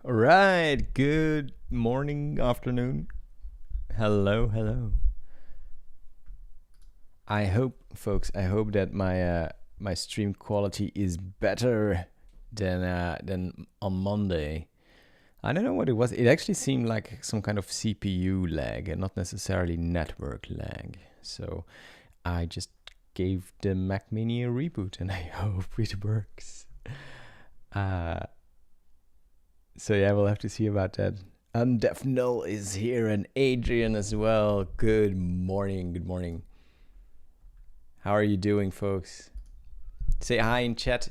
All right, good morning, afternoon. Hello. I hope, folks, that my stream quality is better than on Monday. I don't know what it was. It actually seemed like some kind of CPU lag and not necessarily network lag. So I just gave the Mac Mini a reboot and I hope it works. So yeah, we'll have to see about that. Def Null is here and Adrian as well. Good morning. How are you doing, folks? Say hi in chat.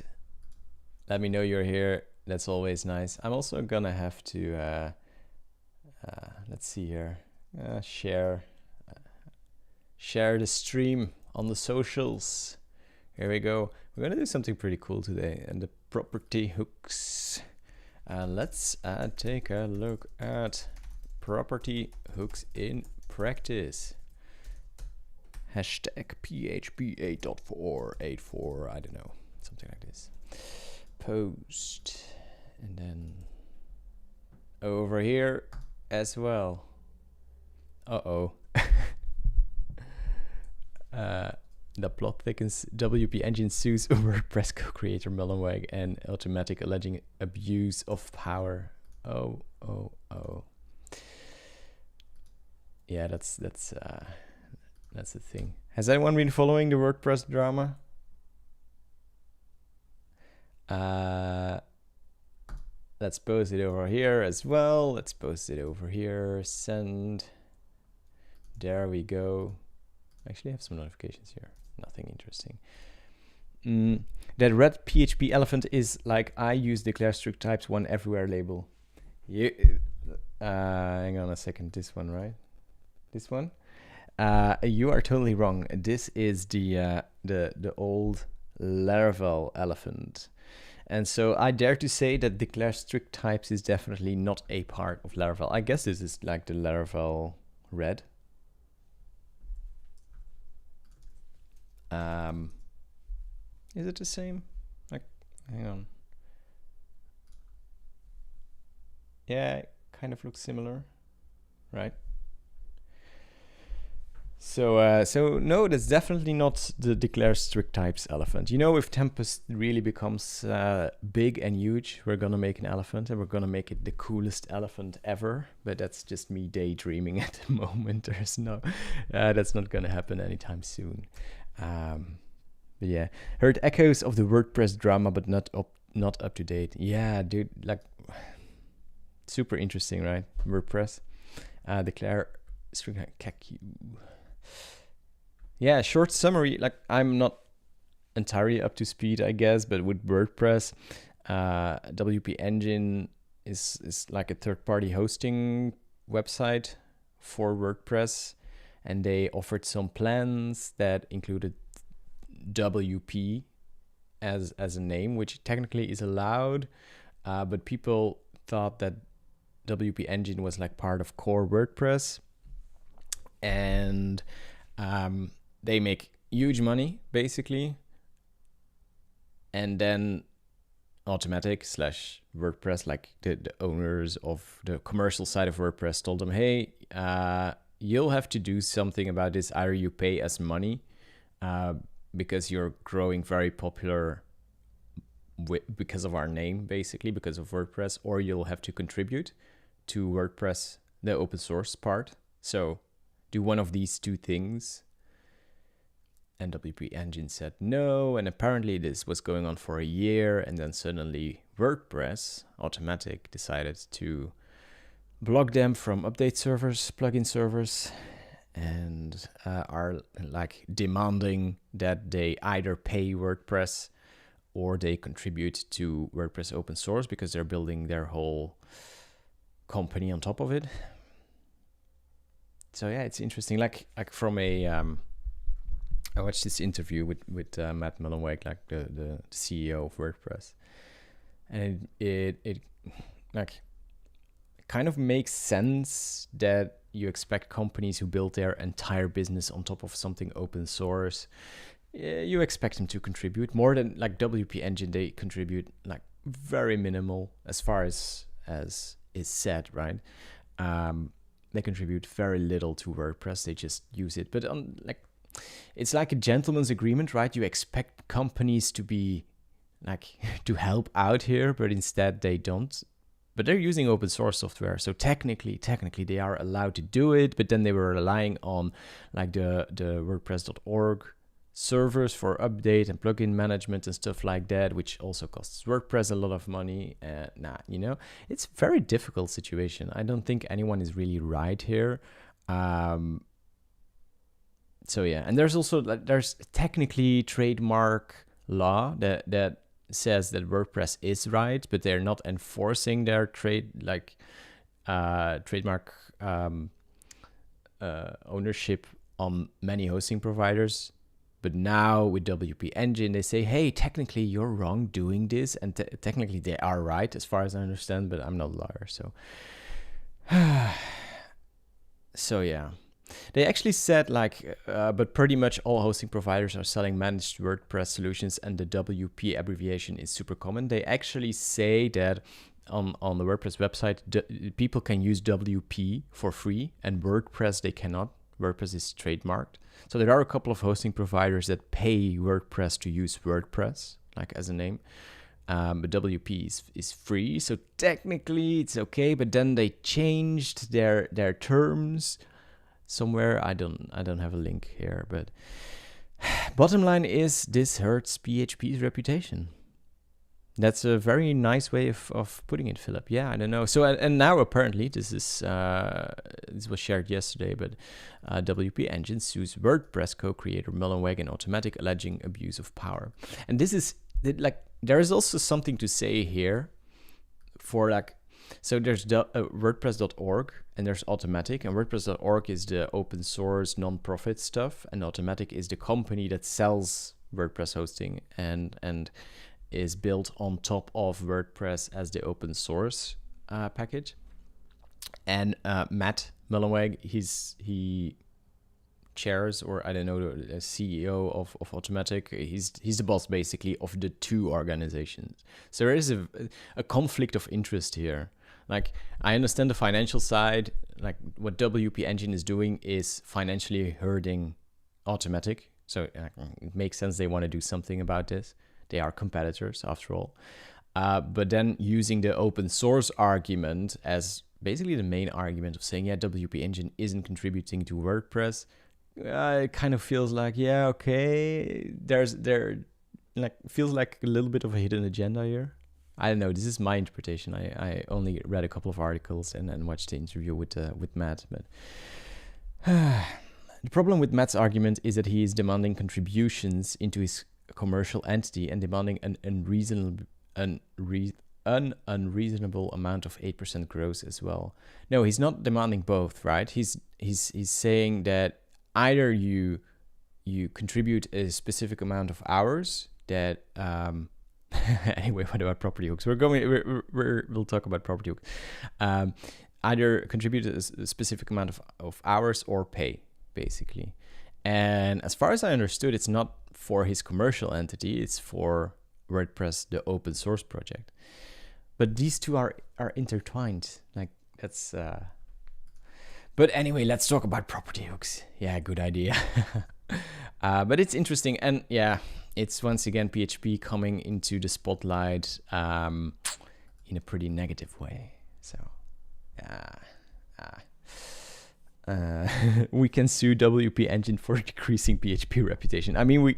Let me know you're here. That's always nice. I'm also gonna have to, let's see here, share the stream on the socials. Here we go. We're gonna do something pretty cool today, and the property hooks. Let's take a look at property hooks in practice. Hashtag PHP 8.484, I don't know, something like this. Post, and then over here as well. The plot thickens. WP Engine sues WordPress co-creator Mullenweg and Automatic alleging abuse of power. Oh. Yeah, that's the thing. Has anyone been following the WordPress drama? Let's post it over here as well. Let's post it over here. Send. There we go. Actually, I have some notifications here. Nothing interesting. That red PHP elephant is like I use declare strict types one everywhere label. Hang on a second. This one, right? This one? You are totally wrong. This is the old Laravel elephant. And so I dare to say that declare strict types is definitely not a part of Laravel. I guess this is like the Laravel red. Is it the same? Like, hang on. Yeah, it kind of looks similar, right? So no, that's definitely not the declare strict types elephant. You know, if Tempest really becomes big and huge, we're gonna make an elephant and we're gonna make it the coolest elephant ever. But that's just me daydreaming at the moment. There's no, that's not gonna happen anytime soon. But yeah, heard echoes of the WordPress drama, but not up to date. Yeah, dude, like super interesting, right? WordPress, declare string KQ. Yeah, short summary. Like I'm not entirely up to speed, I guess, but with WordPress, WP Engine is like a third-party hosting website for WordPress, and they offered some plans that included WP as a name, which technically is allowed, but people thought that WP Engine was like part of core WordPress, and they make huge money basically, and then Automatic / WordPress, like the owners of the commercial side of WordPress, told them, hey, you'll have to do something about this. Either you pay us money because you're growing very popular because of our name, basically, because of WordPress, or you'll have to contribute to WordPress, the open source part. So do one of these two things. And WP Engine said no, and apparently this was going on for a year, and then suddenly WordPress, Automatic, decided to block them from update servers, plugin servers, and are like demanding that they either pay WordPress or they contribute to WordPress open source, because they're building their whole company on top of it. So yeah, it's interesting. Like from a I watched this interview with Matt Mullenweg, like the CEO of WordPress, and it like kind of makes sense that you expect companies who build their entire business on top of something open source, you expect them to contribute more than like WP Engine. They contribute like very minimal as far as as is said, right? They contribute very little to WordPress. They just use it. But it's like a gentleman's agreement, right? You expect companies to be like to help out here, but instead they don't. But they're using open source software, so technically they are allowed to do it. But then they were relying on like the WordPress.org servers for update and plugin management and stuff like that, which also costs WordPress a lot of money. It's a very difficult situation. I don't think anyone is really right here. So yeah, and there's technically trademark law that says that WordPress is right, but they're not enforcing their trademark ownership on many hosting providers. But now with WP Engine, they say, hey, technically you're wrong doing this. And technically they are right, as far as I understand, but I'm not a lawyer. So, so yeah. They actually said but pretty much all hosting providers are selling managed WordPress solutions, and the WP abbreviation is super common. They actually say that on the WordPress website, people can use WP for free, and WordPress they cannot. WordPress is trademarked. So there are a couple of hosting providers that pay WordPress to use WordPress, like as a name. But WP is free, so technically it's okay. But then they changed their terms somewhere. I don't have a link here, but bottom line is this hurts PHP's reputation. That's a very nice way of putting it, Philip. Yeah, I don't know. So and now apparently this was shared yesterday, but WP Engine sues WordPress co-creator Mullenweg and Automatic, alleging abuse of power. And this is there is also something to say here for so there's WordPress.org and there's Automatic, and WordPress.org is the open source non-profit stuff, and Automatic is the company that sells WordPress hosting and is built on top of WordPress as the open source package. And Matt Mullenweg, he chairs, or I don't know, the CEO of Automatic. He's the boss basically of the two organizations. So there is a conflict of interest here. Like, I understand the financial side. Like, what WP Engine is doing is financially hurting Automatic. So it makes sense they want to do something about this. They are competitors after all. But then using the open source argument as basically the main argument of saying, yeah, WP Engine isn't contributing to WordPress, it kind of feels like, yeah, okay, feels like a little bit of a hidden agenda here. I don't know. This is my interpretation. I only read a couple of articles and watched the interview with Matt. But the problem with Matt's argument is that he is demanding contributions into his commercial entity and demanding an unreasonable amount of 8% growth as well. No, he's not demanding both, right? He's saying that either you contribute a specific amount of hours that anyway, what about property hooks? We'll talk about property hooks. Either contribute a specific amount of hours or pay, basically. And as far as I understood, it's not for his commercial entity, it's for WordPress, the open source project. But these two are intertwined. Like, that's but anyway, let's talk about property hooks. Yeah, good idea. But it's interesting, and yeah, it's once again PHP coming into the spotlight in a pretty negative way. So we can sue WP Engine for decreasing PHP reputation. I mean, we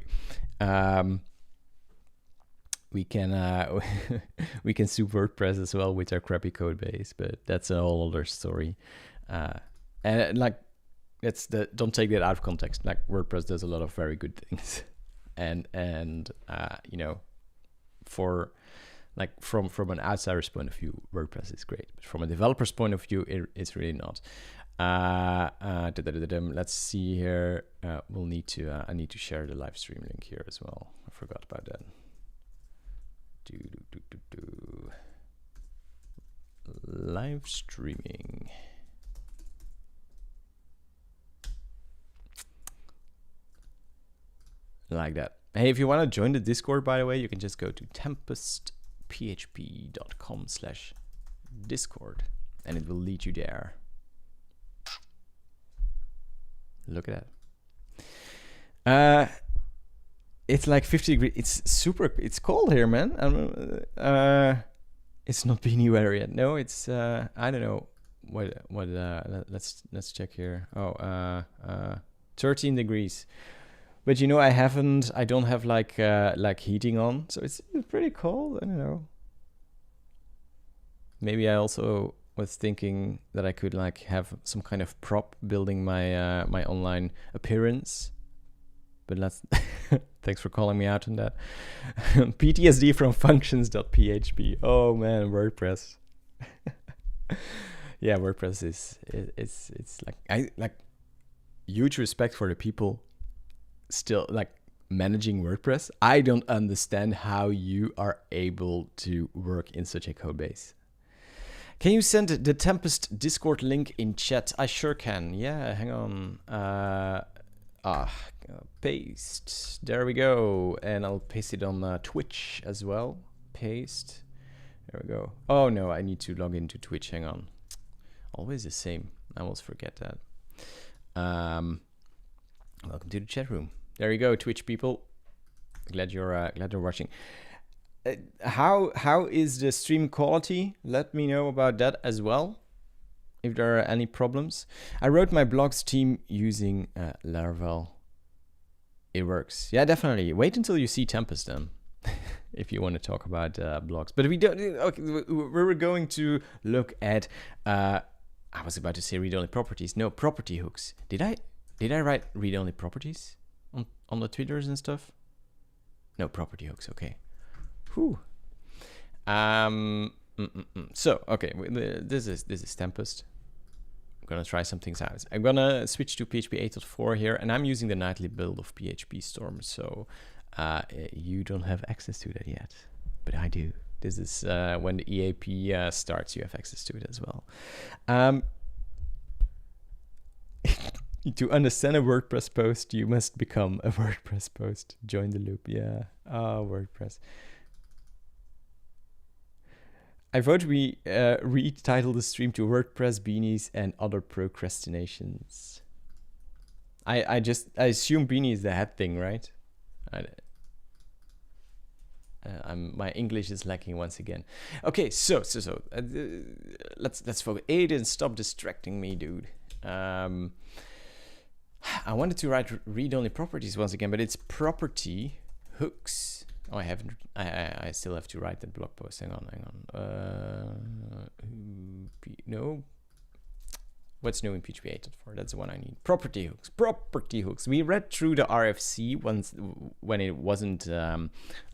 can we can sue WordPress as well with our crappy code base, but that's a whole other story. And don't take that out of context. Like, WordPress does a lot of very good things, and for like from an outsider's point of view, WordPress is great. But from a developer's point of view, it's really not. Let's see here. I need to share the live stream link here as well. I forgot about that. Live streaming. Like that. Hey, if you want to join the Discord, by the way, you can just go to tempestphp.com/discord. Discord, and it will lead you there. Look at that. It's like 50 degrees. It's cold here, man. It's not beanie weather yet. No, it's I don't know what let's check here. Oh, 13 degrees. But you know, I don't have like heating on, so it's pretty cold. I don't know. Maybe I also was thinking that I could like have some kind of prop building my my online appearance. But let's thanks for calling me out on that. PTSD from functions.php. Oh man, WordPress. Yeah, WordPress is it's like I like huge respect for the people still like managing WordPress. I don't understand how you are able to work in such a code base. Can you send the Tempest Discord link in chat? I sure can. Yeah, hang on. Paste. There we go. And I'll paste it on Twitch as well. Paste. There we go. Oh no, I need to log into Twitch. Hang on. Always the same. I almost forget that. Welcome to the chat room. There you go, Twitch people. Glad you're watching. How is the stream quality? Let me know about that as well, if there are any problems. I wrote my blogs team using Laravel. It works. Yeah, definitely. Wait until you see Tempest then, if you want to talk about blogs. But we don't. Okay, we're going to look at. I was about to say read-only properties. No, property hooks. Did I write read-only properties on the Twitters and stuff? No, property hooks. Okay. Whew. So okay, this is Tempest. I'm gonna try some things out. I'm gonna switch to PHP 8.4 here, and I'm using the nightly build of PHP Storm. So you don't have access to that yet, but I do. This is when the EAP starts, you have access to it as well. To understand a WordPress post, you must become a WordPress post. Join the loop. Yeah. WordPress. I vote we retitle the stream to WordPress beanies and other procrastinations. I assume beanie is the head thing, right? My English is lacking once again. Okay, so let's focus. Aiden, stop distracting me, dude. I wanted to write read-only properties once again, but it's property hooks. Oh, I haven't. I still have to write that blog post. Hang on. No. What's new in PHP 8.4? That's the one I need. Property hooks. Property hooks. We read through the RFC once when it wasn't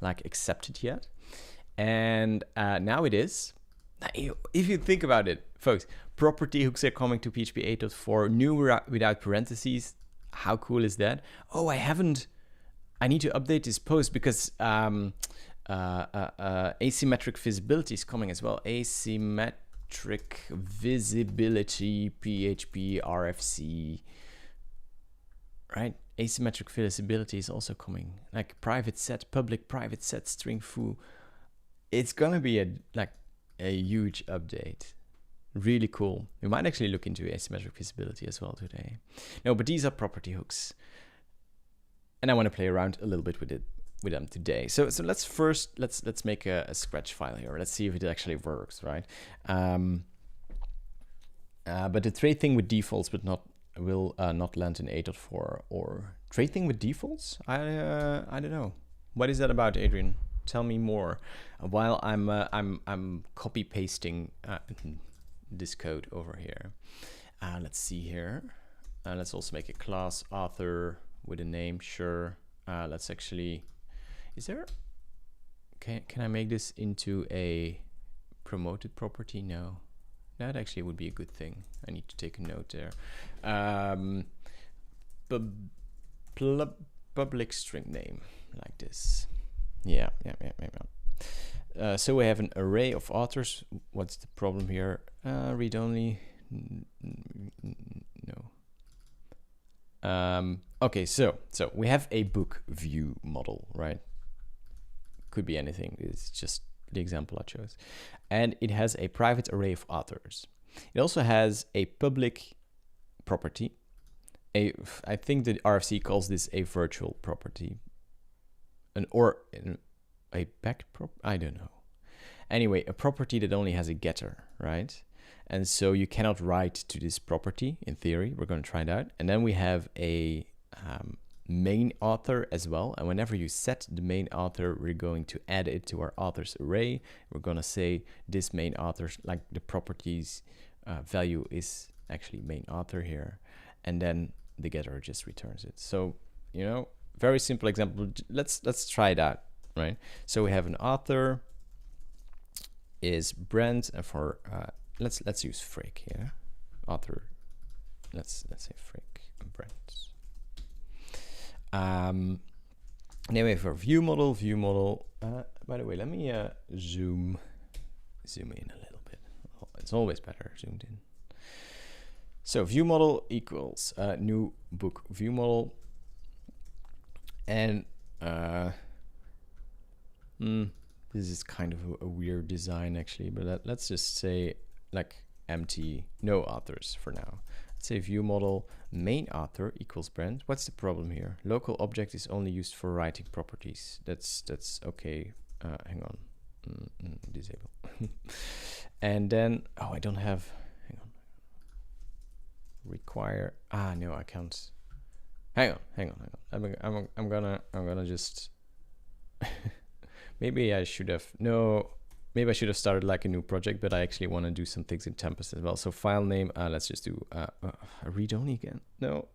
like accepted yet, and now it is. If you think about it, folks, property hooks are coming to PHP 8.4 new without parentheses. How cool is that? Oh, I need to update this post because asymmetric visibility is coming as well. Asymmetric visibility, PHP RFC, right? Asymmetric visibility is also coming. Like private set, public private set, string foo. It's gonna be a huge update. Really cool. We might actually look into asymmetric visibility as well today. No, but these are property hooks, and I want to play around a little bit with them today. So let's make a scratch file here. Let's see if it actually works, right? But the trade thing with defaults will not land in 8.4 or trade thing with defaults. I don't know. What is that about, Adrian? Tell me more. While I'm copy pasting this code over here. Let's see here. Let's also make a class author with a name. Sure. Let's actually. Is there? Can I make this into a promoted property? No. That actually would be a good thing. I need to take a note there. Public string name like this. Yeah. So we have an array of authors. What's the problem here? Read only. No. Okay, so we have a book view model, right? Could be anything. It's just the example I chose. And it has a private array of authors. It also has a public property. I think the RFC calls this a virtual property. A backed prop, I don't know. Anyway, a property that only has a getter, right? And so you cannot write to this property in theory. We're going to try it out. And then we have a main author as well. And whenever you set the main author, we're going to add it to our authors array. We're going to say this main author, like the properties value is actually main author here. And then the getter just returns it. So, you know, very simple example. Let's try it out, right? So we have an author is Brent, and for let's use Frick here. Author, let's say Frick and Brent. Then we have our view model. By the way, let me zoom in a little bit. It's always better zoomed in. So view model equals new book view model, and this is kind of a weird design actually, but let's just say like empty, no authors for now. Let's say view model main author equals Brent. What's the problem here? Local object is only used for writing properties. That's okay. Hang on, disable. And then I don't have. Hang on. Require. No, I can't. Hang on. I'm gonna just. Maybe I should have started like a new project, but I actually want to do some things in Tempest as well. So file name, let's just do read only again. No,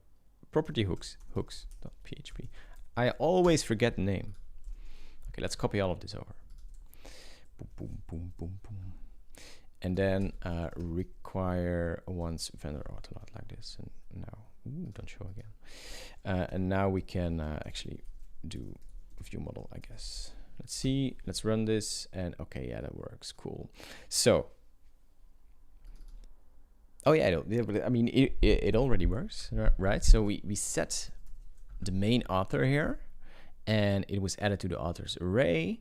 property hooks.php. I always forget the name. Okay, let's copy all of this over. Boom. And then require once vendor autoload like this. And now, don't show again. And now we can actually do view model, I guess. Let's see, let's run this, and okay, yeah, that works, cool. So, I mean, it already works, right? So we set the main author here, and it was added to the authors array,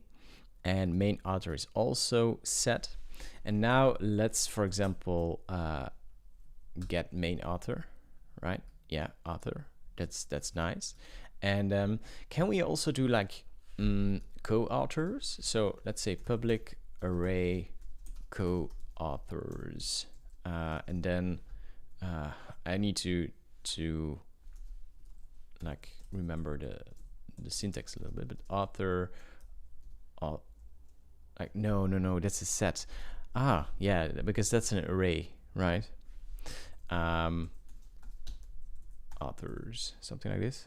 and main author is also set. And now let's, for example, get main author, right? Yeah, author, that's nice. And can we also do like, co-authors? So let's say public array co-authors, and then I need to like remember the syntax a little bit, but author, like no, that's a set. Yeah, because that's an array, right? Authors, something like this,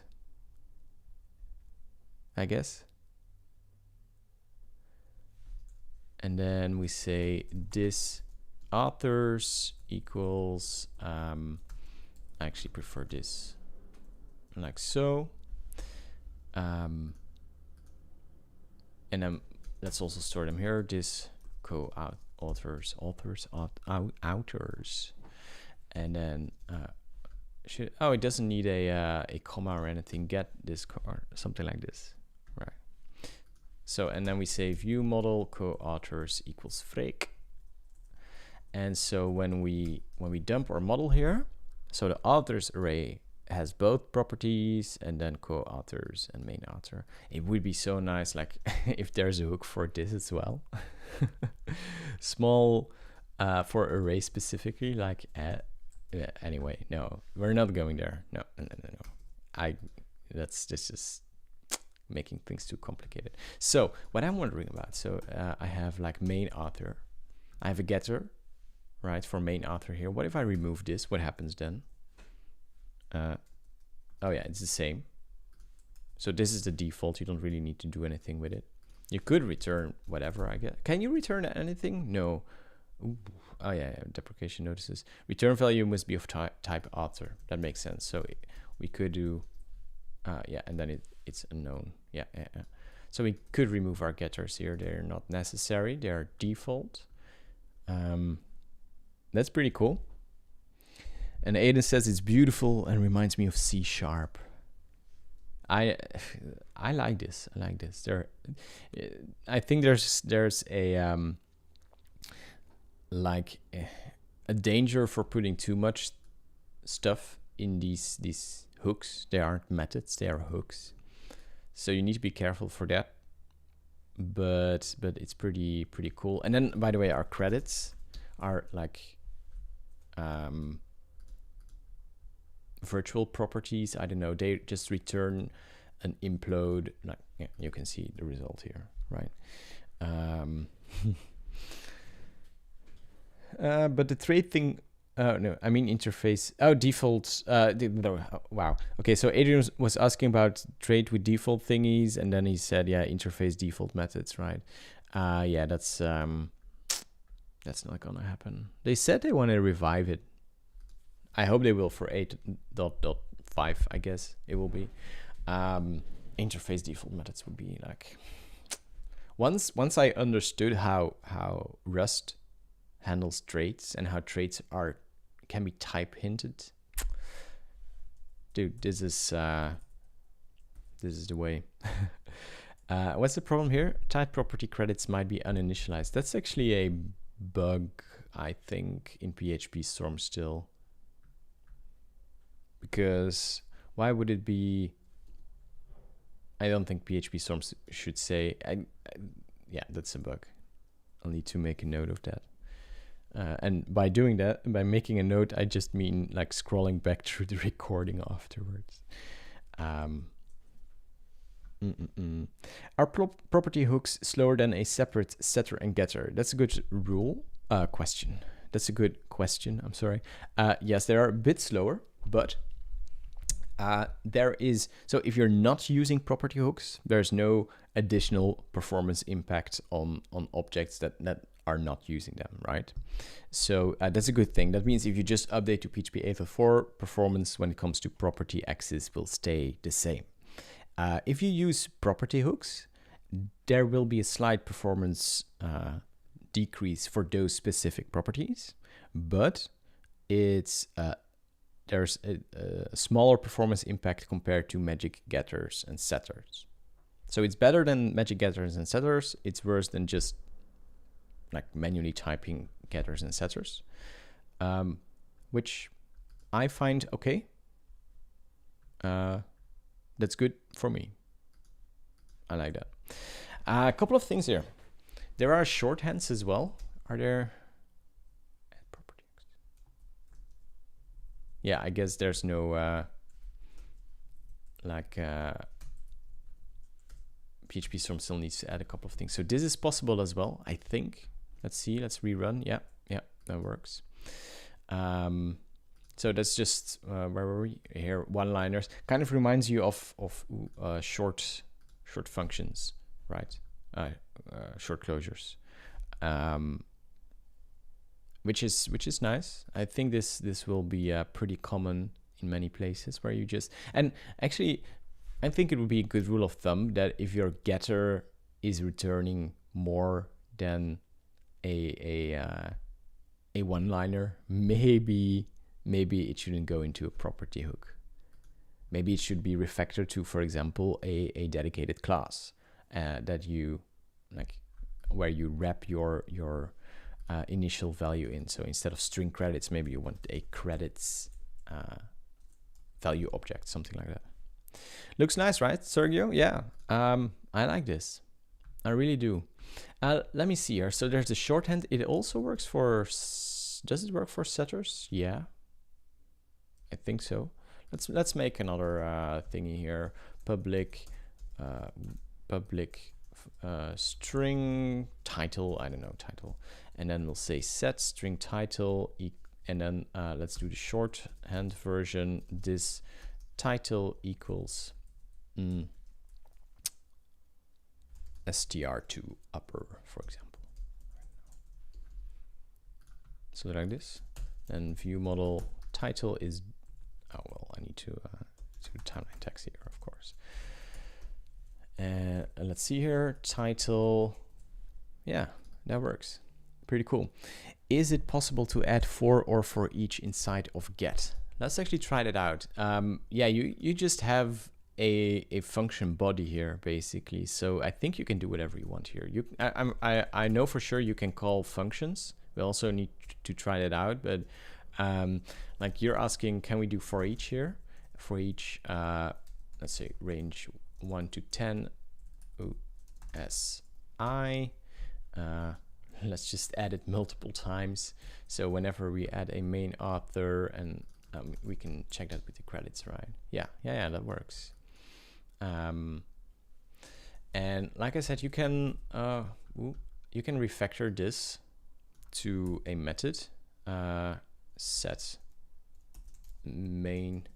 I guess. And then we say this authors equals, I actually prefer this, like so. And then let's also store them here. This authors, and then it doesn't need a comma or anything. Get this or something like this, right? So, and then we say view model co-authors equals Freek. And so when we dump our model here, so the authors array has both properties and then co-authors and main author. It would be so nice, like if there's a hook for this as well. Small for array specifically, like anyway, no, we're not going there. No. This is making things too complicated. So what I'm wondering about, I have like main author, I have a getter, right, for main author here. What if I remove this? What happens then? Oh yeah, it's the same. So this is the default. You don't really need to do anything with it. You could return whatever, I guess. Can you return anything? No. Ooh. Oh yeah, deprecation notices. Return value must be of type author. That makes sense. So we could do, yeah, and then it's unknown. Yeah. So we could remove our getters here. They're not necessary. They are default. That's pretty cool. And Aiden says it's beautiful and reminds me of C#. I I like this. I like this. I think there's a like a danger for putting too much stuff in these hooks. They aren't methods, they are hooks. So you need to be careful for that. But it's pretty cool. And then, by the way, our credits are like virtual properties. I don't know, they just return an implode. Like, yeah, you can see the result here, right? But the trade thing, no, I mean interface. Oh, default. Wow. Okay, so Adrian was asking about trade with default thingies, and then he said, yeah, interface default methods, right? Yeah, that's not gonna happen. They said they want to revive it. I hope they will for 8.5. I guess it will be. Interface default methods would be like, once I understood how Rust handles traits and how traits can be type hinted. Dude, this is the way. What's the problem here? Type property credits might be uninitialized. That's actually a bug, I think, in PHP Storm still. Because why would it be? I don't think PHP Storm should say. Yeah, that's a bug. I'll need to make a note of that. And by doing that, by making a note, I just mean like scrolling back through the recording afterwards. Are property hooks slower than a separate setter and getter? That's a good question. That's a good question. I'm sorry. Yes, they are a bit slower, but there is, so if you're not using property hooks, there's no additional performance impact on objects that are not using them, right? So that's a good thing. That means if you just update to PHP 8.4, performance when it comes to property access will stay the same. If you use property hooks, there will be a slight performance decrease for those specific properties, but it's there's a smaller performance impact compared to magic getters and setters. So it's better than magic getters and setters. It's worse than just like manually typing getters and setters, which I find okay. That's good for me. I like that. A couple of things here. There are shorthands as well. Are there? Yeah, I guess there's no PHP Storm still needs to add a couple of things. So this is possible as well, I think. Let's see, let's rerun. Yeah, that works. So that's just, where were we? Here, one-liners. Kind of reminds you of short functions, right? Short closures. Which is nice. I think this will be pretty common in many places where you just, and actually I think it would be a good rule of thumb that if your getter is returning more than a one-liner, maybe it shouldn't go into a property hook. Maybe it should be refactored to, for example, a dedicated class that you like, where you wrap your initial value in. So instead of string credits, maybe you want a credits value object, something like that. Looks nice, right, Sergio? Yeah, I like this. I really do. Let me see here. So there's a shorthand. It also works for, does it work for setters? Yeah, I think so. Let's make another thingy here. Public string title, I don't know, title. And then we'll say set string title, and then let's do the shorthand version. This title equals str2 upper, for example. So like this. Then view model title is, oh well, I need to do timeline text here, of course. Let's see here, title. Yeah, that works. Pretty cool. Is it possible to add for or for each inside of get? Let's actually try that out. Yeah, you just have a function body here basically. So I think you can do whatever you want here. I know for sure you can call functions. We also need to try that out, but like you're asking, can we do for each here? For each, let's say range 1 to 10 si. Let's just add it multiple times. So whenever we add a main author, and we can check that with the credits, right? Yeah, that works. And like I said, you can refactor this to a method, set main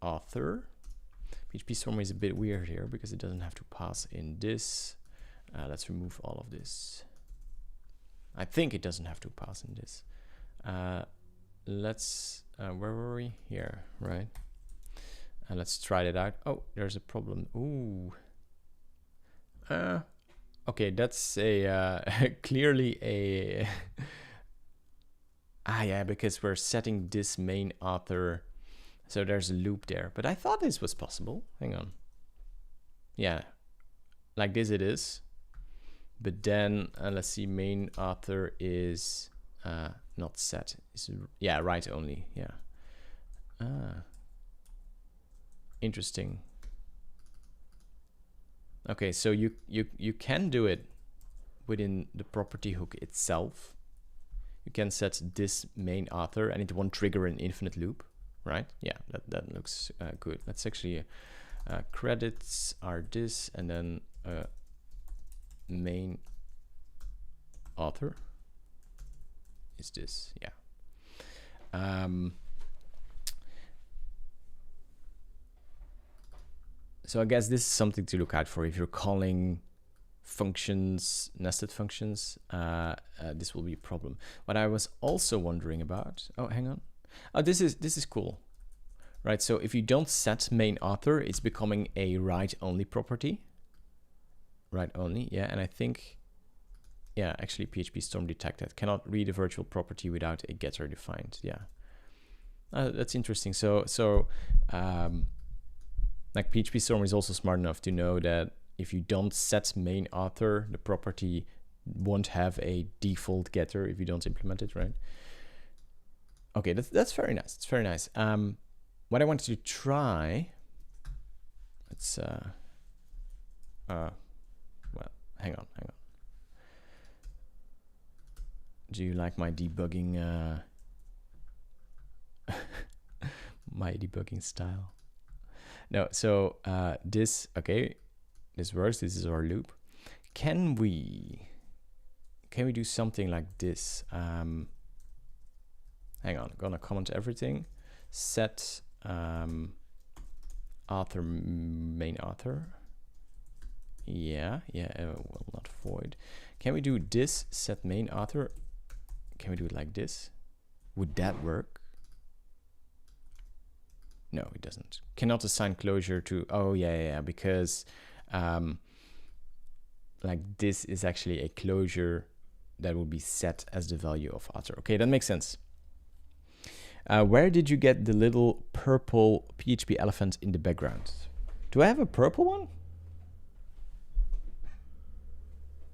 author. PHP Storm is a bit weird here because it doesn't have to pass in this. Let's remove all of this. I think it doesn't have to pass in this. Let's, where were we? Here, right? Let's try that out. Oh, there's a problem. Ooh. Okay, that's a clearly a yeah, because we're setting this main author, so there's a loop there. But I thought this was possible. Hang on. Yeah, like this it is. But then let's see, main author is not set. Is yeah, right only. Yeah. Interesting. Okay, so you can do it within the property hook itself. You can set this main author and it won't trigger an infinite loop, right? Yeah, that looks good. Let's actually credits are this, and then main author is this. Yeah. So I guess this is something to look out for if you're calling functions, nested functions. This will be a problem. What I was also wondering about, oh, hang on. Oh, this is cool, right? So if you don't set main author, it's becoming a write-only property. Write-only, yeah. And I think, yeah, actually PHP Storm detected cannot read a virtual property without a getter defined. Yeah, that's interesting. So like PHP Storm is also smart enough to know that if you don't set main author, the property won't have a default getter if you don't implement it, right? Okay, that's very nice. It's very nice. What I wanted to try, let's well, hang on. Do you like my debugging my debugging style? No, so this, okay, this works. This is our loop. Can we do something like this? Hang on, gonna comment everything. Set author main author. Yeah, will not void. Can we do this? Set main author. Can we do it like this? Would that work? No, it doesn't. Cannot assign closure to, oh yeah, because like this is actually a closure that will be set as the value of author. Okay, that makes sense. Where did you get the little purple PHP elephant in the background? Do I have a purple one?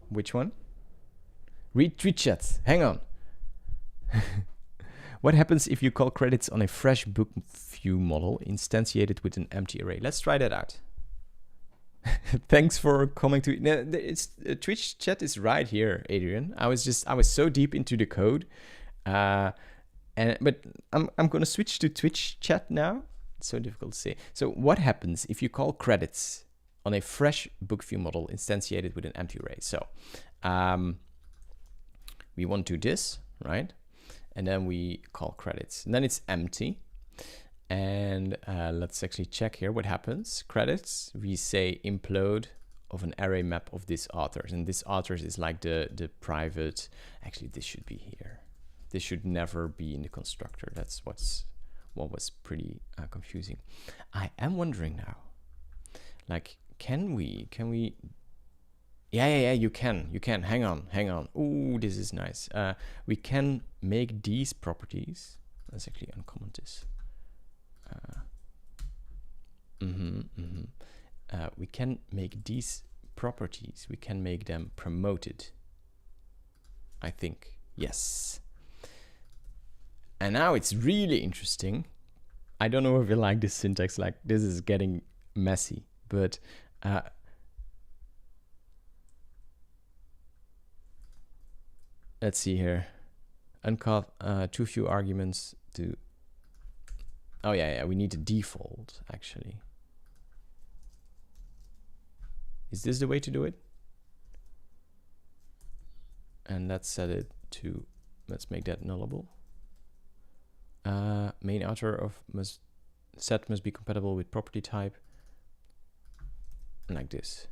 Which one? Read tweet chats. Hang on. What happens if you call credits on a fresh book view model instantiated with an empty array? Let's try that out. Thanks for coming to. No, it's Twitch chat is right here, Adrian. I was so deep into the code, but I'm gonna switch to Twitch chat now. It's so difficult to say. So what happens if you call credits on a fresh book view model instantiated with an empty array? So we want to do this, right? And then we call credits, and then it's empty. And let's actually check here what happens. Credits, we say implode of an array map of this authors, and this authors is like the private. Actually, this should be here. This should never be in the constructor. That's what was pretty confusing. I am wondering now, like, can we? Yeah, you can. Hang on. Ooh, this is nice. We can make these properties. Let's actually uncomment this. We can make these properties, we can make them promoted, I think. Yes. And now it's really interesting. I don't know if you like this syntax, like this is getting messy, but let's see here. Uncaught too few arguments to, oh yeah, we need a default actually. Is this the way to do it? And let's set it to, let's make that nullable. Main author of set must be compatible with property type, like this.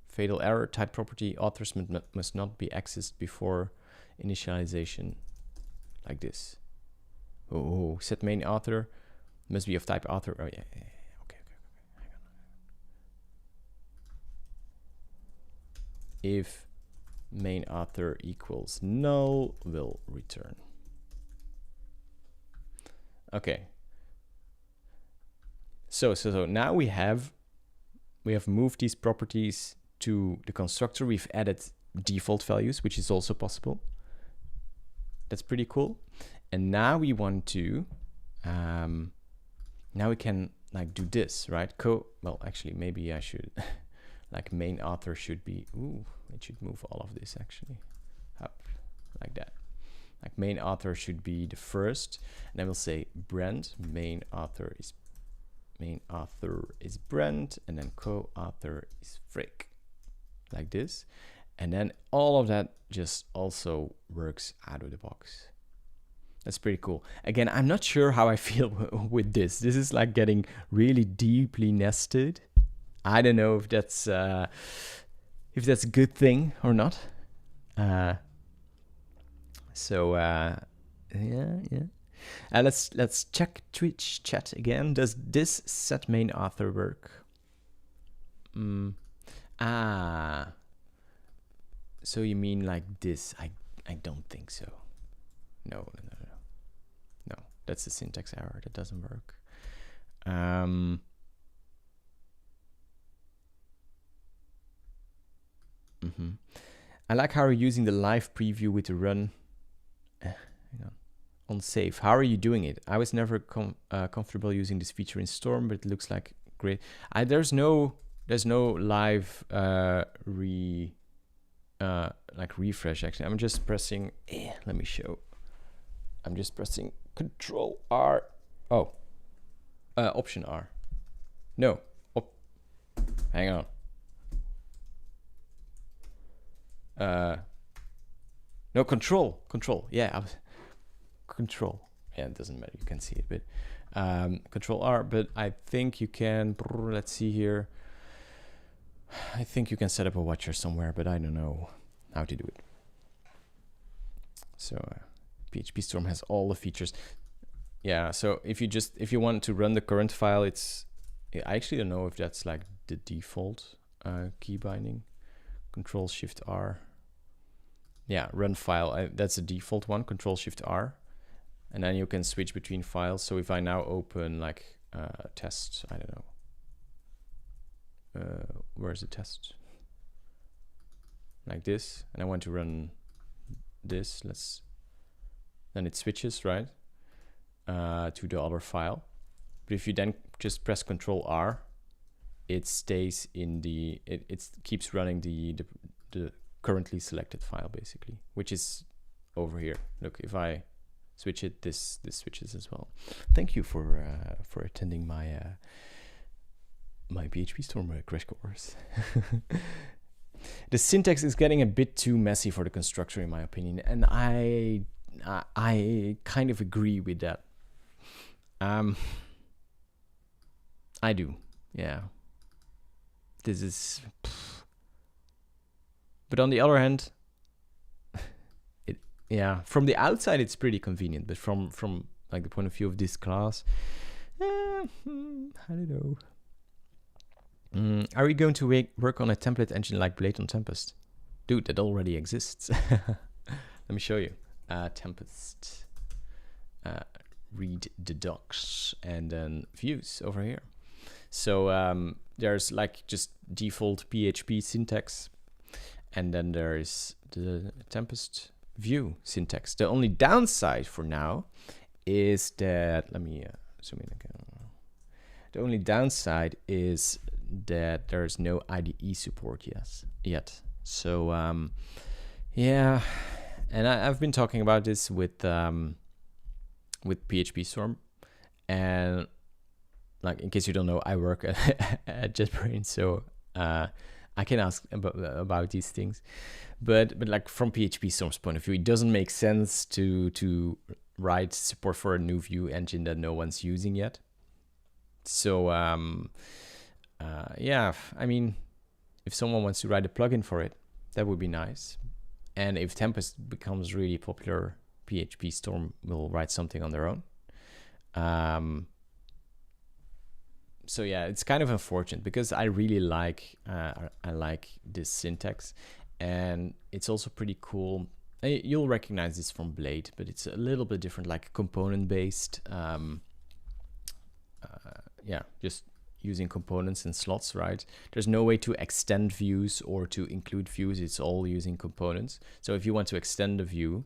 Fatal error, type property authors must not be accessed before initialization, like this. Oh, set main author must be of type author. Oh yeah. Okay. Hang on. If main author equals null, will return. Okay. So now we have moved these properties to the constructor. We've added default values, which is also possible. That's pretty cool. And now we want to, now we can like do this, right? Well, actually, maybe I should, like main author should be, it should move all of this actually up like that. Like main author should be the first, and then we'll say Brent, main author is Brent, and then co-author is Frick, like this. And then all of that just also works out of the box. That's pretty cool. Again, I'm not sure how I feel with this. This is like getting really deeply nested. I don't know if that's a good thing or not. Yeah. Let's check Twitch chat again. Does this set main author work? So you mean like this? I don't think so. No. That's a syntax error. That doesn't work. I like how you're using the live preview with the run. On save. How are you doing it? I was never comfortable using this feature in Storm, but it looks like great. There's no live like refresh actually. I'm just pressing let me show. I'm just pressing Control R. Option R. No. Hang on. No, Control. Yeah, Control. Yeah, it doesn't matter. You can see it, but Control R. But I think you can. Let's see here. I think you can set up a watcher somewhere, but I don't know how to do it. So PHP Storm has all the features. Yeah. So if you want to run the current file, I actually don't know if that's like the default key binding. Control Shift R. Yeah, run file. That's the default one. Control Shift R. And then you can switch between files. So if I now open like test, I don't know. Where's the test? Like this. And I want to run this. Then it switches, right? To the other file. But if you then just press Control R, it stays in it keeps running the currently selected file basically, which is over here. Look, if I switch it, this switches as well. Thank you for attending my my PHP Storm crash course. The syntax is getting a bit too messy for the constructor, in my opinion, and I kind of agree with that. I do, yeah. This is, but on the other hand, from the outside it's pretty convenient, but from like the point of view of this class, I don't know. Are we going to work on a template engine like Blade on Tempest? Dude, that already exists. Let me show you. Tempest. Read the docs and then views over here. So there's like just default PHP syntax, and then there's the Tempest View syntax. The only downside for now is that, let me zoom in again. The only downside is that there's no IDE support yet. So yeah, and I've been talking about this with PHP Storm, and like, in case you don't know, I work at JetBrains, so I can ask about these things. But like, from PHP Storm's point of view, it doesn't make sense to write support for a new view engine that no one's using yet. So yeah, I mean, if someone wants to write a plugin for it, that would be nice. And if Tempest becomes really popular, PHP Storm will write something on their own. So yeah, it's kind of unfortunate, because I really like this syntax, and it's also pretty cool. You'll recognize this from Blade, but it's a little bit different, like component based. Yeah, just using components and slots, right? There's no way to extend views or to include views. It's all using components. So if you want to extend a view,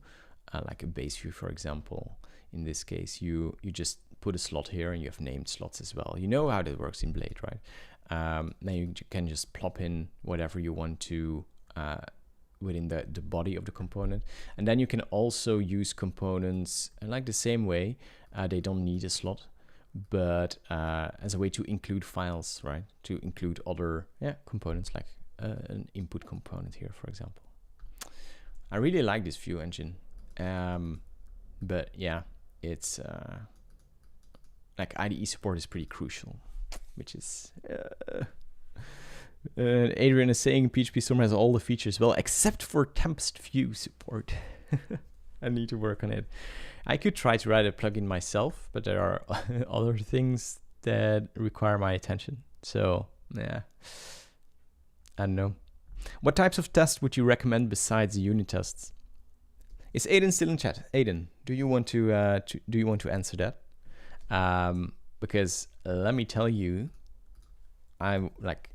like a base view, for example, in this case, you just put a slot here, and you have named slots as well. You know how that works in Blade, right? Then you can just plop in whatever you want to within the body of the component. And then you can also use components like the same way. They don't need a slot, but as a way to include files, right? To include other components, like an input component here, for example. I really like this view engine, but yeah, it's like IDE support is pretty crucial, which is Adrian is saying PHP Storm has all the features, well, except for Tempest View support. I need to work on it. I could try to write a plugin myself, but there are other things that require my attention. So yeah, I don't know. What types of tests would you recommend besides the unit tests? Is Aiden still in chat? Aiden, do you want to answer that? Because let me tell you, I'm like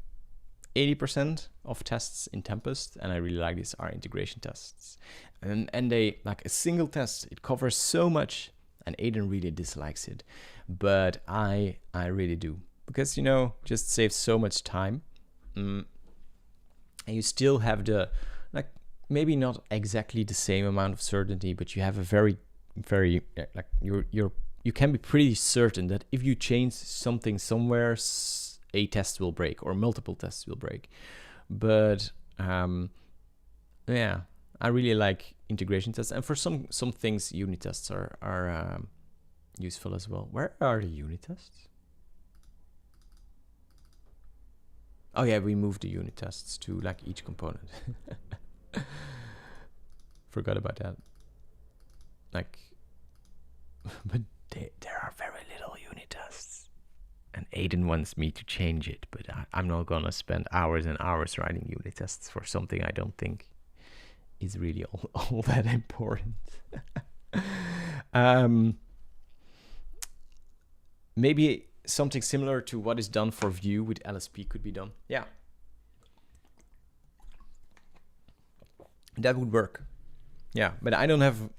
80% of tests in Tempest, and I really like these, are integration tests. And they, like, a single test, it covers so much, and Aiden really dislikes it. But I really do, because, you know, just saves so much time. And you still have the, like, maybe not exactly the same amount of certainty, but you have a very, very, like, you can be pretty certain that if you change something somewhere, a test will break, or multiple tests will break. But yeah, I really like integration tests, and for some things, unit tests are useful as well. Where are the unit tests? Oh yeah, we moved the unit tests to like each component. Forgot about that. Like, but there are very little unit tests. And Aiden wants me to change it, but I'm not gonna spend hours and hours writing unit tests for something I don't think is really all that important. Maybe something similar to what is done for Vue with LSP could be done. Yeah, that would work. Yeah, but I don't have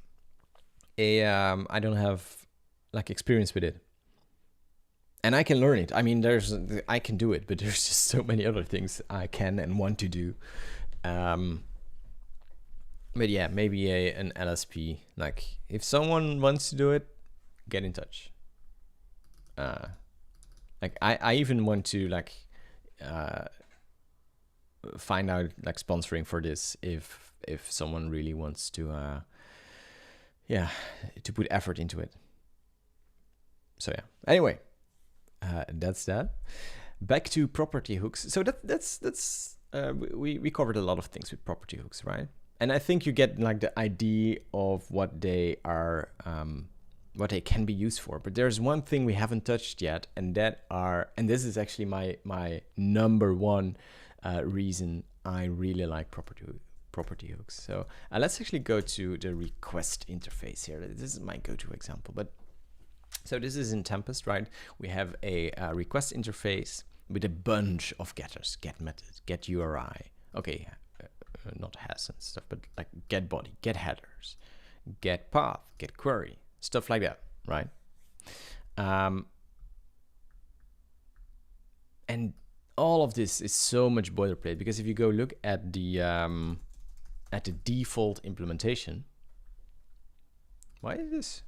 like experience with it. And I can learn it. I mean, I can do it, but there's just so many other things I can and want to do. But yeah, maybe an LSP. Like, if someone wants to do it, get in touch. Like, I even want to like find out like sponsoring for this if someone really wants to to put effort into it. So yeah. Anyway. That's that. Back to property hooks. So that's we covered a lot of things with property hooks, right? And I think you get like the idea of what they are, what they can be used for. But there's one thing we haven't touched yet, and this is actually my number one reason I really like property hooks. So let's actually go to the request interface here. This is my go-to example, but So this is in Tempest, right? We have a request interface with a bunch of getters: get method, get URI. Okay, not has and stuff, but like get body, get headers, get path, get query, stuff like that, right? And all of this is so much boilerplate, because if you go look at the default implementation, why is this?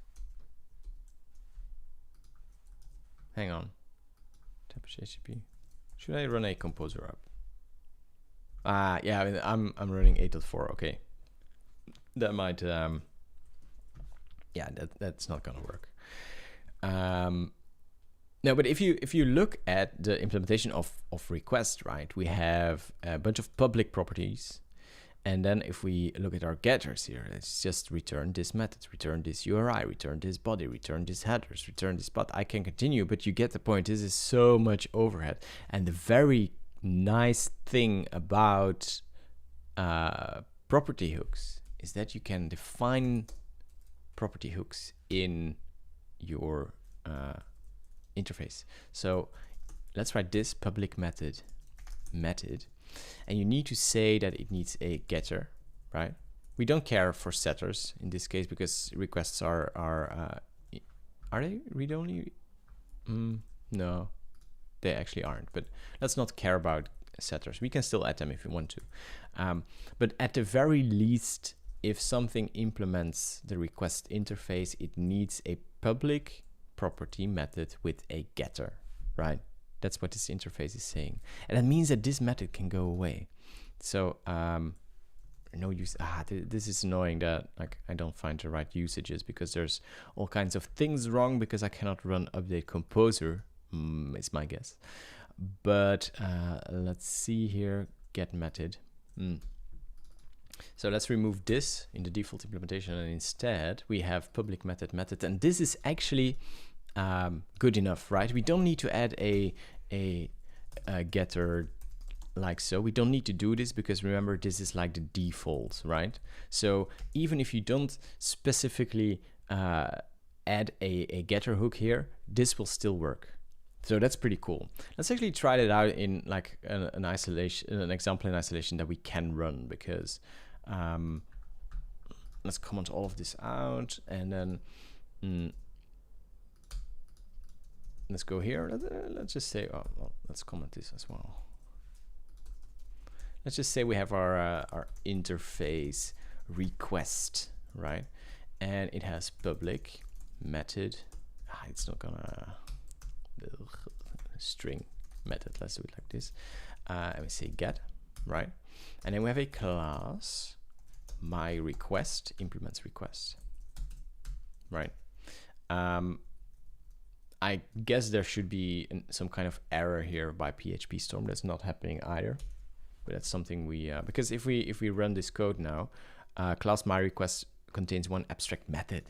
Hang on. Tempest HTTP. Should I run a composer up? Yeah, I mean, I'm running 8.4. Okay, that might yeah, that's not gonna work. No, but if you look at the implementation of request, right, we have a bunch of public properties, and then if we look at our getters here, it's just return this method, return this URI, return this body, return this headers, return this path. I can continue, but you get the point. This is so much overhead. And the very nice thing about property hooks is that you can define property hooks in your interface. So let's write this public method, and you need to say that it needs a getter, right? We don't care for setters in this case, because requests are they read-only? No, they actually aren't, but let's not care about setters. We can still add them if we want to. But at the very least, if something implements the request interface, it needs a public property method with a getter, right? That's what this interface is saying. And that means that this method can go away. So no use. This is annoying that like I don't find the right usages, because there's all kinds of things wrong, because I cannot run update composer, is my guess. But let's see here, get method. So let's remove this in the default implementation, and instead we have public method, and this is actually good enough, right? We don't need to add a getter like so. We don't need to do this, because remember, this is like the default, right? So even if you don't specifically add a getter hook here, this will still work. So that's pretty cool. Let's actually try that out in like an example in isolation that we can run, because let's comment all of this out, and then let's go here. Let's just say, well, let's comment this as well. Let's just say we have our interface request, right? And it has public method. It's not gonna string method. Let's do it like this. And we say get, right? And then we have a class, my request implements request, right? I guess there should be some kind of error here by PHP Storm. That's not happening either, but that's something we because if we run this code now, class my request contains one abstract method.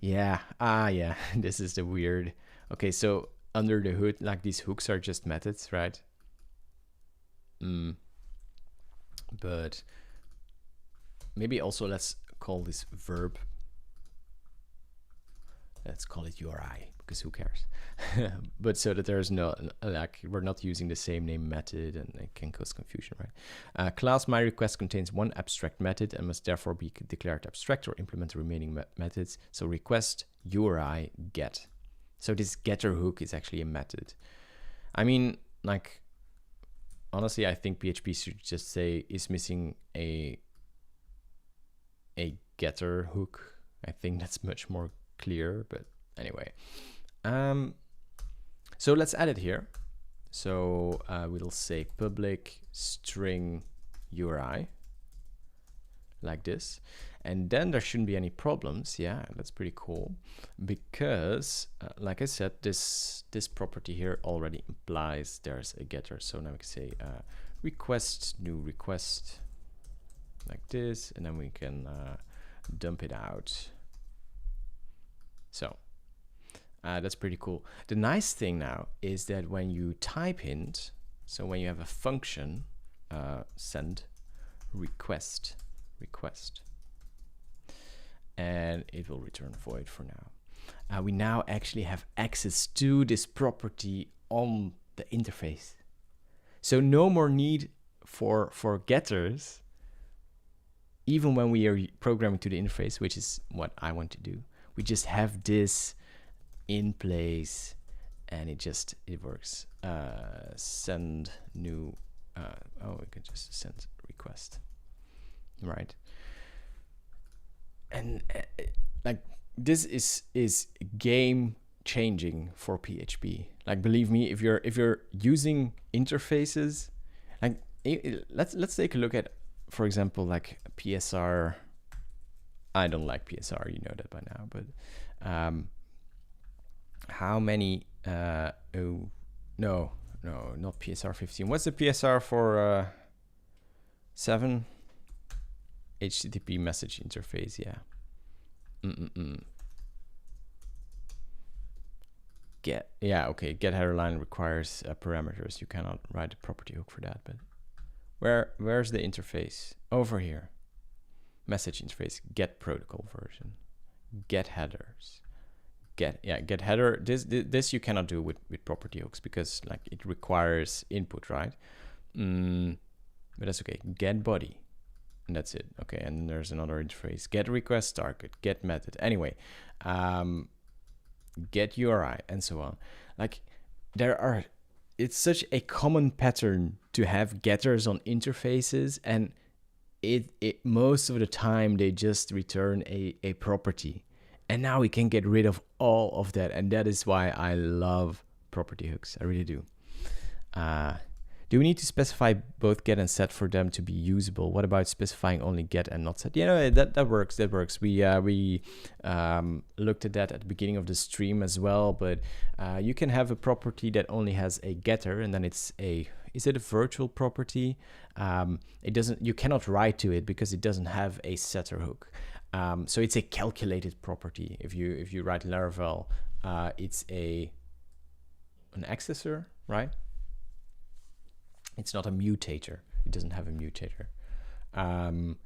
Yeah, yeah, this is the weird. Okay, so under the hood, like these hooks are just methods, right? But maybe also let's call this verb. Let's call it URI, because who cares? But so that there's no, like, we're not using the same name method, and it can cause confusion, right? Class my request contains one abstract method and must therefore be declared abstract or implement the remaining methods. So request URI get. So this getter hook is actually a method. I mean, like, honestly, I think PHP should just say is missing a getter hook. I think that's much more clear, but anyway. So let's add it here. So we'll say public string URI like this, and then there shouldn't be any problems. Yeah, that's pretty cool, because like I said, this property here already implies there's a getter. So now we can say request new request like this, and then we can dump it out. So that's pretty cool. The nice thing now is that when you type int, so when you have a function send request, and it will return void for now. we now actually have access to this property on the interface. So no more need for getters, even when we are programming to the interface, which is what I want to do. We just have this in place, and it works. Send new. We can just send request, right? And like this is game changing for PHP. Like, believe me, if you're using interfaces, like let's take a look at, for example, like PSR. I don't like PSR, you know that by now, but how many oh no, not PSR 15. What's the PSR for 7? HTTP message interface, yeah. Get header line requires parameters. You cannot write a property hook for that, but where's the interface? Over here. Message interface, get protocol version, get headers, get header. This you cannot do with property hooks because like it requires input, right? But that's okay. Get body, and that's it. Okay, and then there's another interface, get request target, get method. Anyway, get URI, and so on. Like it's such a common pattern to have getters on interfaces, and it most of the time they just return a property. And now we can get rid of all of that, and that is why I love property hooks. I really do. Do we need to specify both get and set for them to be usable? What about specifying only get and not set? That works. That works. We looked at that at the beginning of the stream as well. But you can have a property that only has a getter, and then is it a virtual property? You cannot write to it because it doesn't have a setter hook. So it's a calculated property. If you write Laravel, it's an accessor, right? It's not a mutator. It doesn't have a mutator. And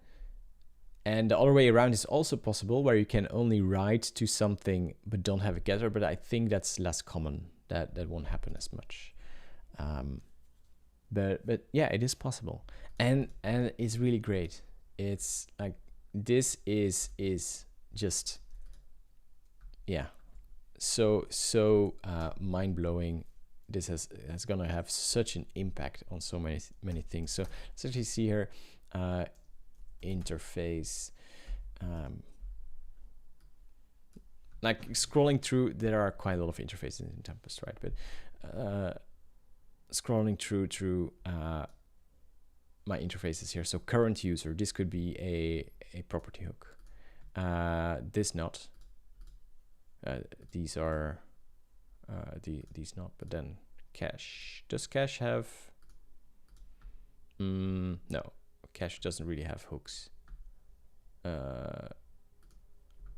the other way around is also possible, where you can only write to something but don't have a getter. But I think that's less common. That won't happen as much. But yeah, it is possible, and it's really great. It's like this is just so mind-blowing. This is gonna have such an impact on so many things. So let's actually see here, interface. Like scrolling through, there are quite a lot of interfaces in Tempest, right? But scrolling through my interfaces here. So current user, this could be a property hook. This not. These are these not. But then cache. Does cache have? No, cache doesn't really have hooks.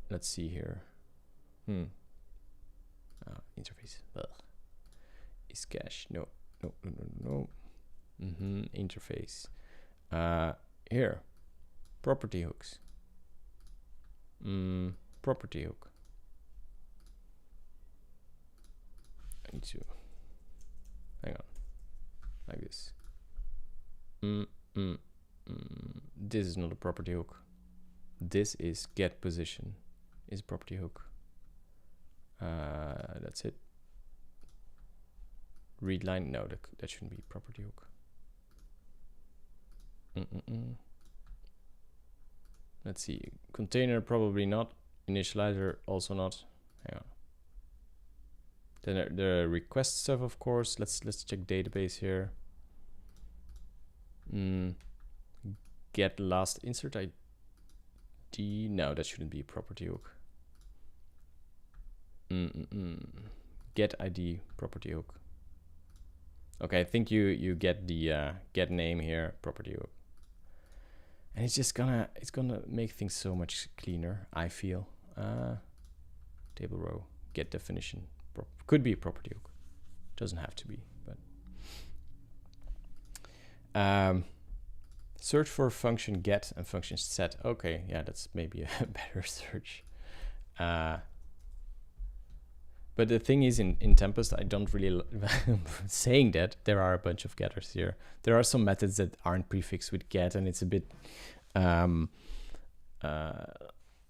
Let's see here. Interface. Ugh. Is cache? No. Interface. Here, property hooks. Property hook. I need to hang on, like this. This is not a property hook. This is get position. Is a property hook. That's it. Read line, no, that shouldn't be property hook. Let's see, container probably not, initializer also not. Hang on. Then the request stuff, of course. Let's check database here. Get last insert ID. No, that shouldn't be a property hook. Get ID property hook. Okay, I think you get the get name here, property hook. And it's gonna make things so much cleaner, I feel. Table row, get definition. Could be a property hook. Doesn't have to be, but search for function get and function set. Okay, yeah, that's maybe a better search. But the thing is, in Tempest, I don't really saying that there are a bunch of getters here. There are some methods that aren't prefixed with get, and it's a bit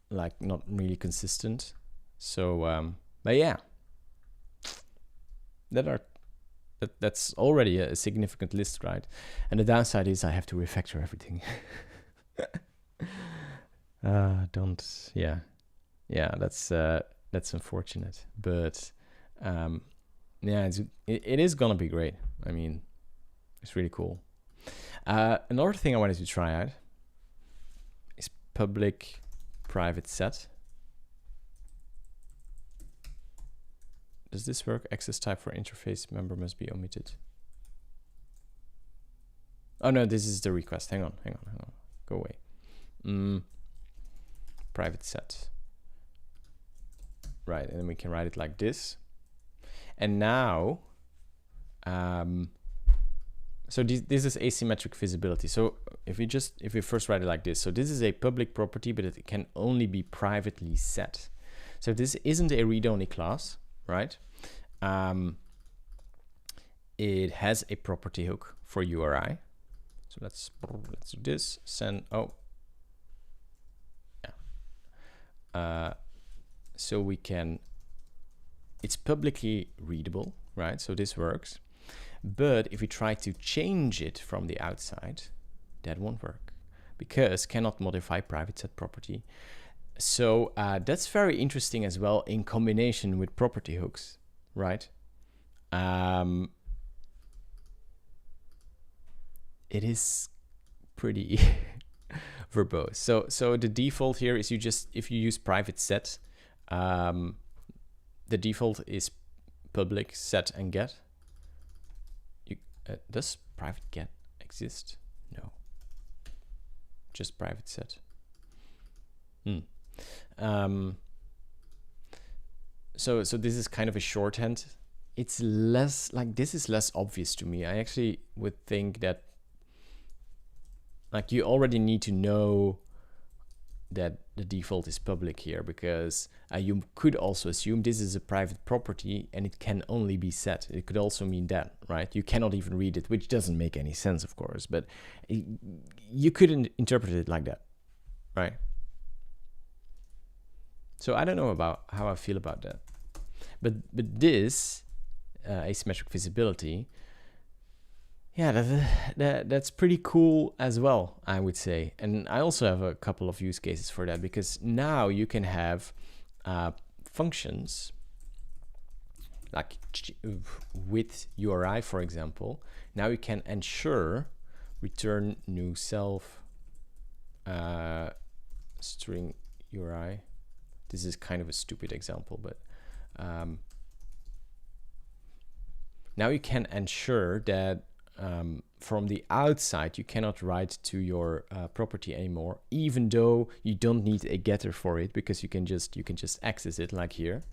like not really consistent. So, but yeah, that's already a significant list, right? And the downside is I have to refactor everything. That's unfortunate, but yeah, it is gonna be great. I mean, it's really cool. Another thing I wanted to try out is public private set. Does this work? Access type for interface member must be omitted. Oh no, this is the request. Hang on. Go away. Private set. Right, and then we can write it like this. And now, so this is asymmetric visibility. So if we first write it like this, so this is a public property, but it can only be privately set. So this isn't a read-only class, right? It has a property hook for URI. So let's do this. Send. Oh, yeah. So we can. It's publicly readable, right? So this works. But if we try to change it from the outside, that won't work because cannot modify private set property. So that's very interesting as well in combination with property hooks, right? It is pretty verbose. So the default here is if you use private set, the default is public set and get. Does private get exist? No. Just private set. So this is kind of a shorthand. It's less like this is less obvious to me. I actually would think that like you already need to know that the default is public here because you could also assume this is a private property and it can only be set. It could also mean that, right? You cannot even read it, which doesn't make any sense, of course, but you couldn't interpret it like that, right? So I don't know about how I feel about that, but this asymmetric visibility, yeah, that's pretty cool as well, I would say. And I also have a couple of use cases for that because now you can have functions like with URI, for example. Now you can ensure return new self string URI. This is kind of a stupid example, but now you can ensure that from the outside you cannot write to your property anymore, even though you don't need a getter for it because you can just access it like here.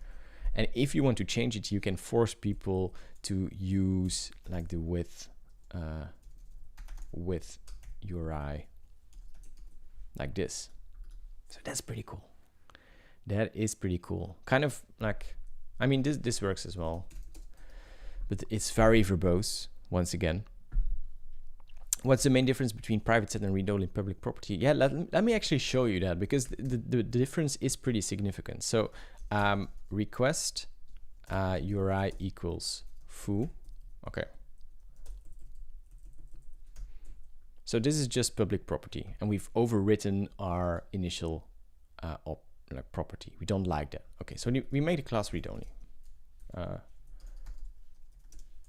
And if you want to change it, you can force people to use like the with URI like this. So that's pretty cool. That is pretty cool. Kind of like, I mean, this works as well, but it's very verbose. Once again, what's the main difference between private set and read-only public property? Yeah, let me actually show you that because the difference is pretty significant. So request URI equals foo. Okay. So this is just public property, and we've overwritten our initial property. We don't like that. Okay, so we made a class read-only.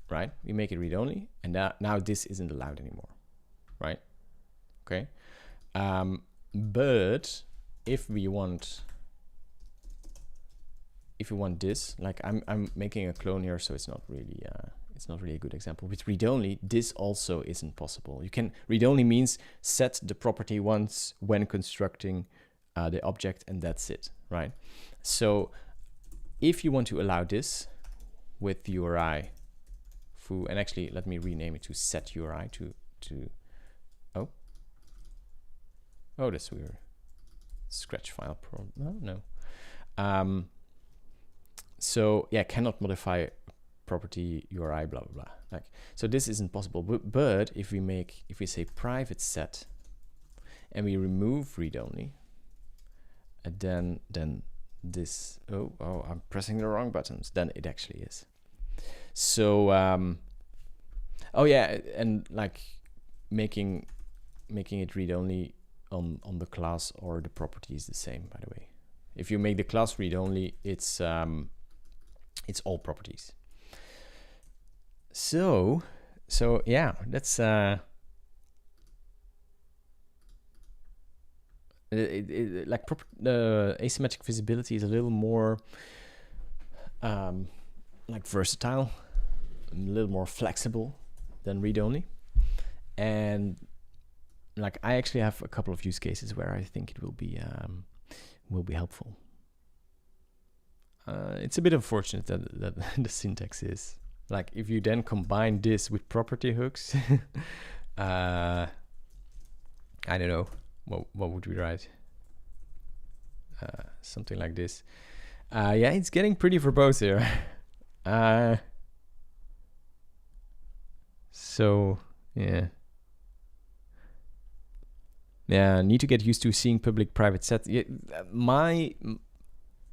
Right? We make it read-only, and now this isn't allowed anymore, right? Okay. But if we want this, like I'm making a clone here, so it's not really a good example. With read-only, this also isn't possible. You can read-only means set the property once when constructing the object, and that's it, right? So if you want to allow this with URI foo, and actually let me rename it to set URI to oh that's weird, scratch file pro, no. So yeah, cannot modify property URI, blah blah blah. Like, so this isn't possible. But if we say private set and we remove read only, and then this, oh, I'm pressing the wrong buttons, then it actually is. So oh yeah, and like making it read only on the class or the property is the same, by the way. If you make the class read only, it's all properties. So yeah, that's like asymmetric visibility is a little more like versatile, a little more flexible than read only, and like I actually have a couple of use cases where I think it will be helpful. It's a bit unfortunate that the syntax is like, if you then combine this with property hooks, I don't know, what would we write? Something like this. Yeah, it's getting pretty verbose here. So yeah. Yeah, need to get used to seeing public private sets. Yeah, my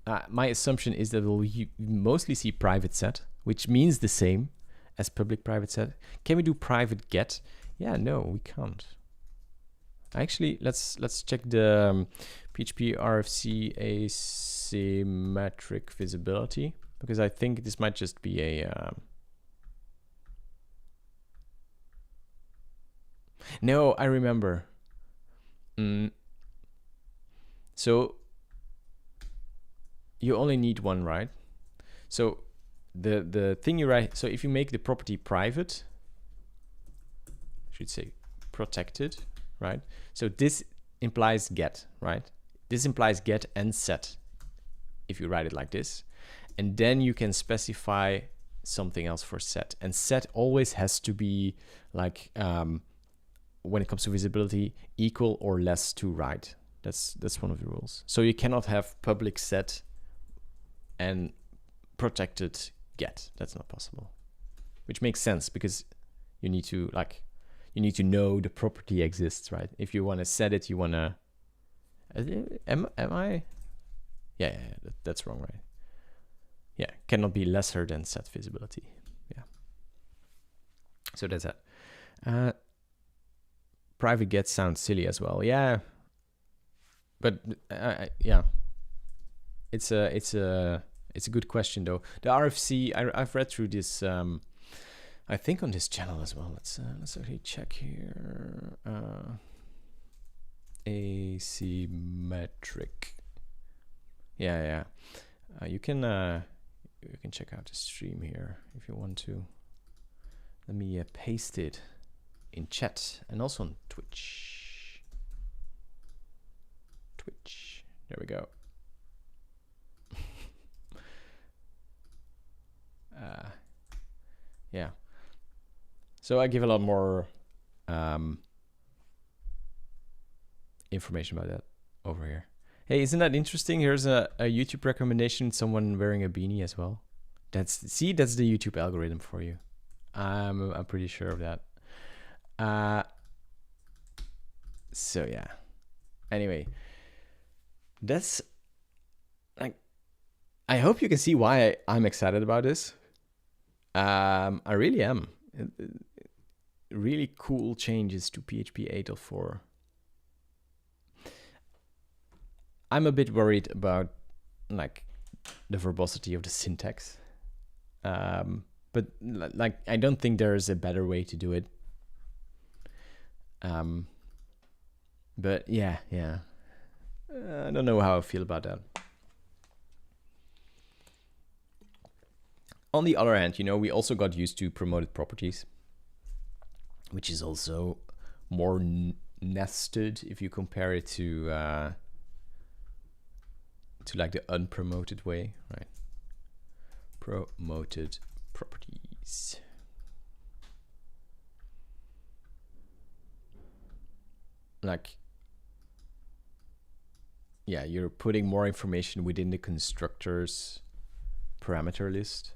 assumption is that we'll mostly see private set, which means the same as public private set. Can we do private get? Yeah, no, we can't. Actually, let's check the PHP RFC asymmetric visibility, because I think this might just be a no, I remember. So you only need one, right? So the thing you write, so if you make the property private, I should say protected, right? So this implies get, right? This implies get and set, if you write it like this. And then you can specify something else for set. And set always has to be like, when it comes to visibility, equal or less to write. That's one of the rules. So you cannot have public set and protected get. That's not possible. Which makes sense, because you need to know the property exists, right? If you want to set it, you want to am I? Yeah, that's wrong, right? Yeah, cannot be lesser than set visibility. Yeah. So that's that. Private get sounds silly as well. Yeah. But yeah, it's a good question though. The RFC, I've read through this. I think on this channel as well. Let's actually check here. Asymmetric. Yeah. You can check out the stream here if you want to. Let me paste it in chat and also on Twitch. There we go. Yeah. So I give a lot more information about that over here. Hey, isn't that interesting? Here's a YouTube recommendation, someone wearing a beanie as well. That's the YouTube algorithm for you. I'm pretty sure of that. So yeah. Anyway, that's like, I hope you can see why I'm excited about this. I really am. Really cool changes to PHP 8.4. I'm a bit worried about like the verbosity of the syntax. But like, I don't think there's a better way to do it. But yeah. I don't know how I feel about that. On the other hand, we also got used to promoted properties, which is also more nested if you compare it to like the unpromoted way, right? Promoted properties. Like, yeah, you're putting more information within the constructors parameter list.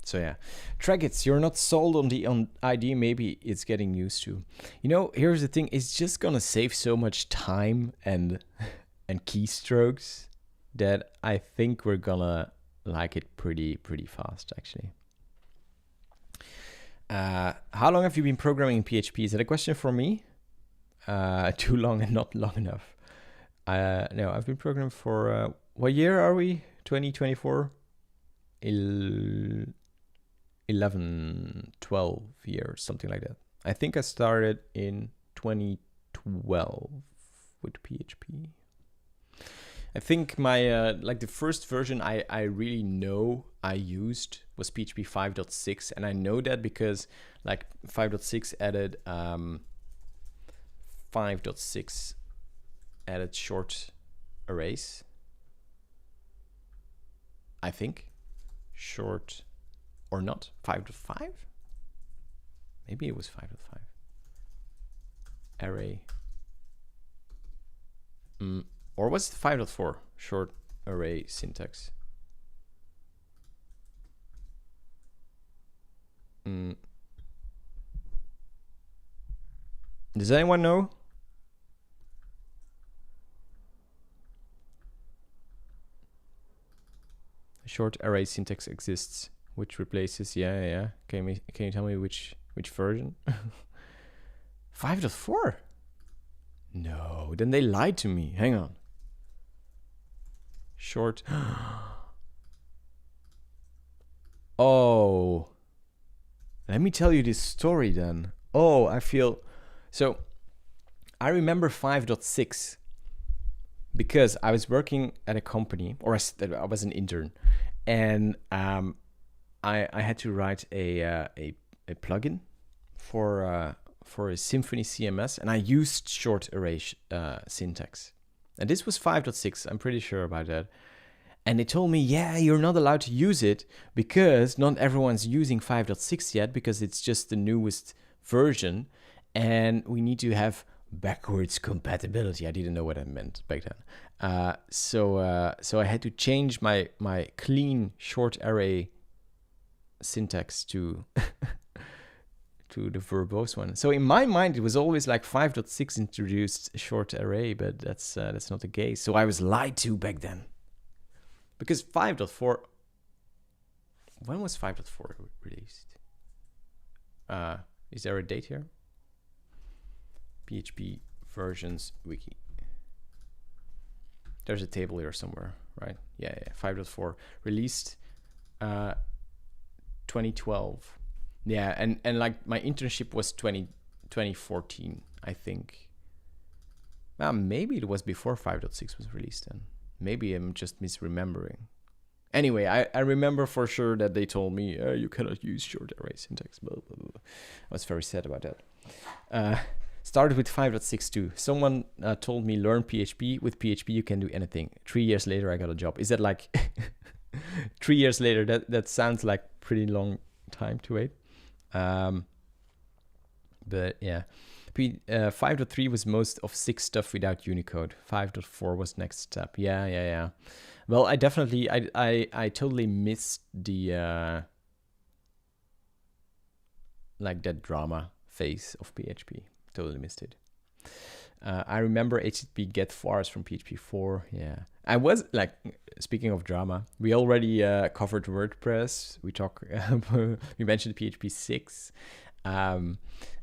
So yeah, Trackits, you're not sold on the ID. Maybe it's getting used to. You know, here's the thing: it's just gonna save so much time and keystrokes that I think we're gonna like it pretty fast, actually. How long have you been programming in PHP? Is that a question for me? Too long and not long enough. No, I've been programming for what year are we? 2024. 11, 12 years, something like that. I think I started in 2012 with PHP. I think my like the first version I really know I used was PHP 5.6, and I know that because like 5.6 added 5.6 added short arrays. I think short or not 5.5. Maybe it was 5.5 array. Or was it 5.4 short array syntax? Does anyone know? A short array syntax exists, which replaces yeah. Can you tell me which version? 5.4? No, then they lied to me. Hang on. Short. Oh. Let me tell you this story then. Oh, I feel... So, I remember 5.6 because I was working at a company, or I was an intern, and I had to write a plugin for a Symfony CMS, and I used short array syntax. And this was 5.6, I'm pretty sure about that. And they told me, yeah, you're not allowed to use it because not everyone's using 5.6 yet, because it's just the newest version, and we need to have backwards compatibility. I didn't know what that meant back then. So I had to change my clean short array syntax to to the verbose one. So in my mind, it was always like 5.6 introduced a short array, but that's not the case. So I was lied to back then. Because 5.4, when was 5.4 released? Is there a date here? PHP versions wiki. There's a table here somewhere, right? Yeah, 5.4 released 2012. Yeah, and like my internship was 2014, I think. Well, maybe it was before 5.6 was released then. Maybe I'm just misremembering. Anyway, I remember for sure that they told me, you cannot use short array syntax. Blah, blah, blah. I was very sad about that. Started with 5.6 too. Someone told me learn PHP. With PHP, you can do anything. 3 years later, I got a job. Is that like 3 years later? That sounds like pretty long time to wait. But yeah. 5.3 was most of 6 stuff without Unicode. 5.4 was next step. Yeah. Well, I definitely, I totally missed the, like that drama phase of PHP. Totally missed it. I remember HTTP get vars from PHP 4. Yeah. I was like, speaking of drama, we already covered WordPress. We mentioned PHP 6.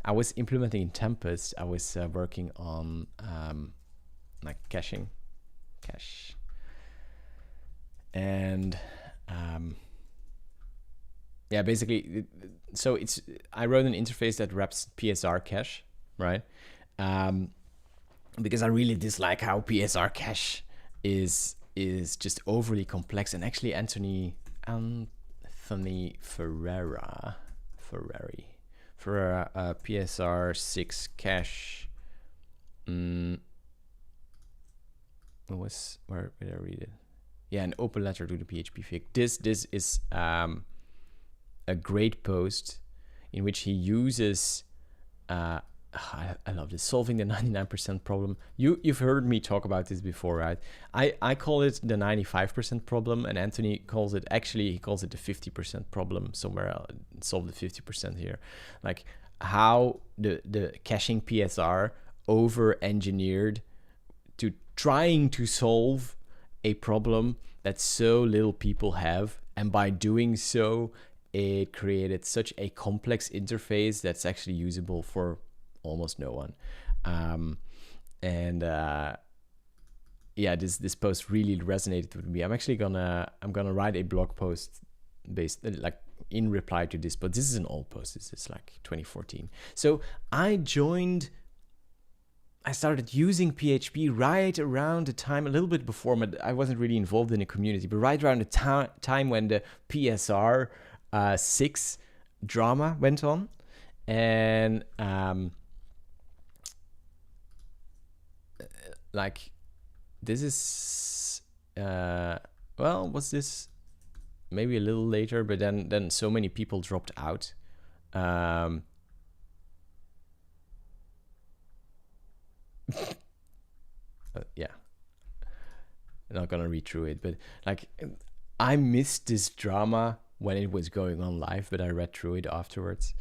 I was implementing in Tempest. I was working on like cache, and yeah, basically. So I wrote an interface that wraps PSR cache, right? Because I really dislike how PSR cache is just overly complex, and actually Anthony Ferrari. For a PSR 6 cache, where did I read it? Yeah, an open letter to the PHP fig. This is a great post in which he uses I love this, solving the 99% problem. You've heard me talk about this before, right? I call it the 95% problem, and Anthony calls it, actually he calls it the 50% problem somewhere else. Solve the 50% here. Like how the caching PSR over engineered to trying to solve a problem that so little people have, and by doing so it created such a complex interface that's actually usable for almost no one. Yeah, this post really resonated with me. I'm gonna write a blog post based like in reply to this, but this is an old post. This is like 2014. So I started using PHP right around the time, a little bit before, but I wasn't really involved in the community, but right around the time when the PSR 6 drama went on. And like this is well, was this maybe a little later, but then so many people dropped out. Yeah, I'm not gonna read through it, but like I missed this drama when it was going on live, but I read through it afterwards,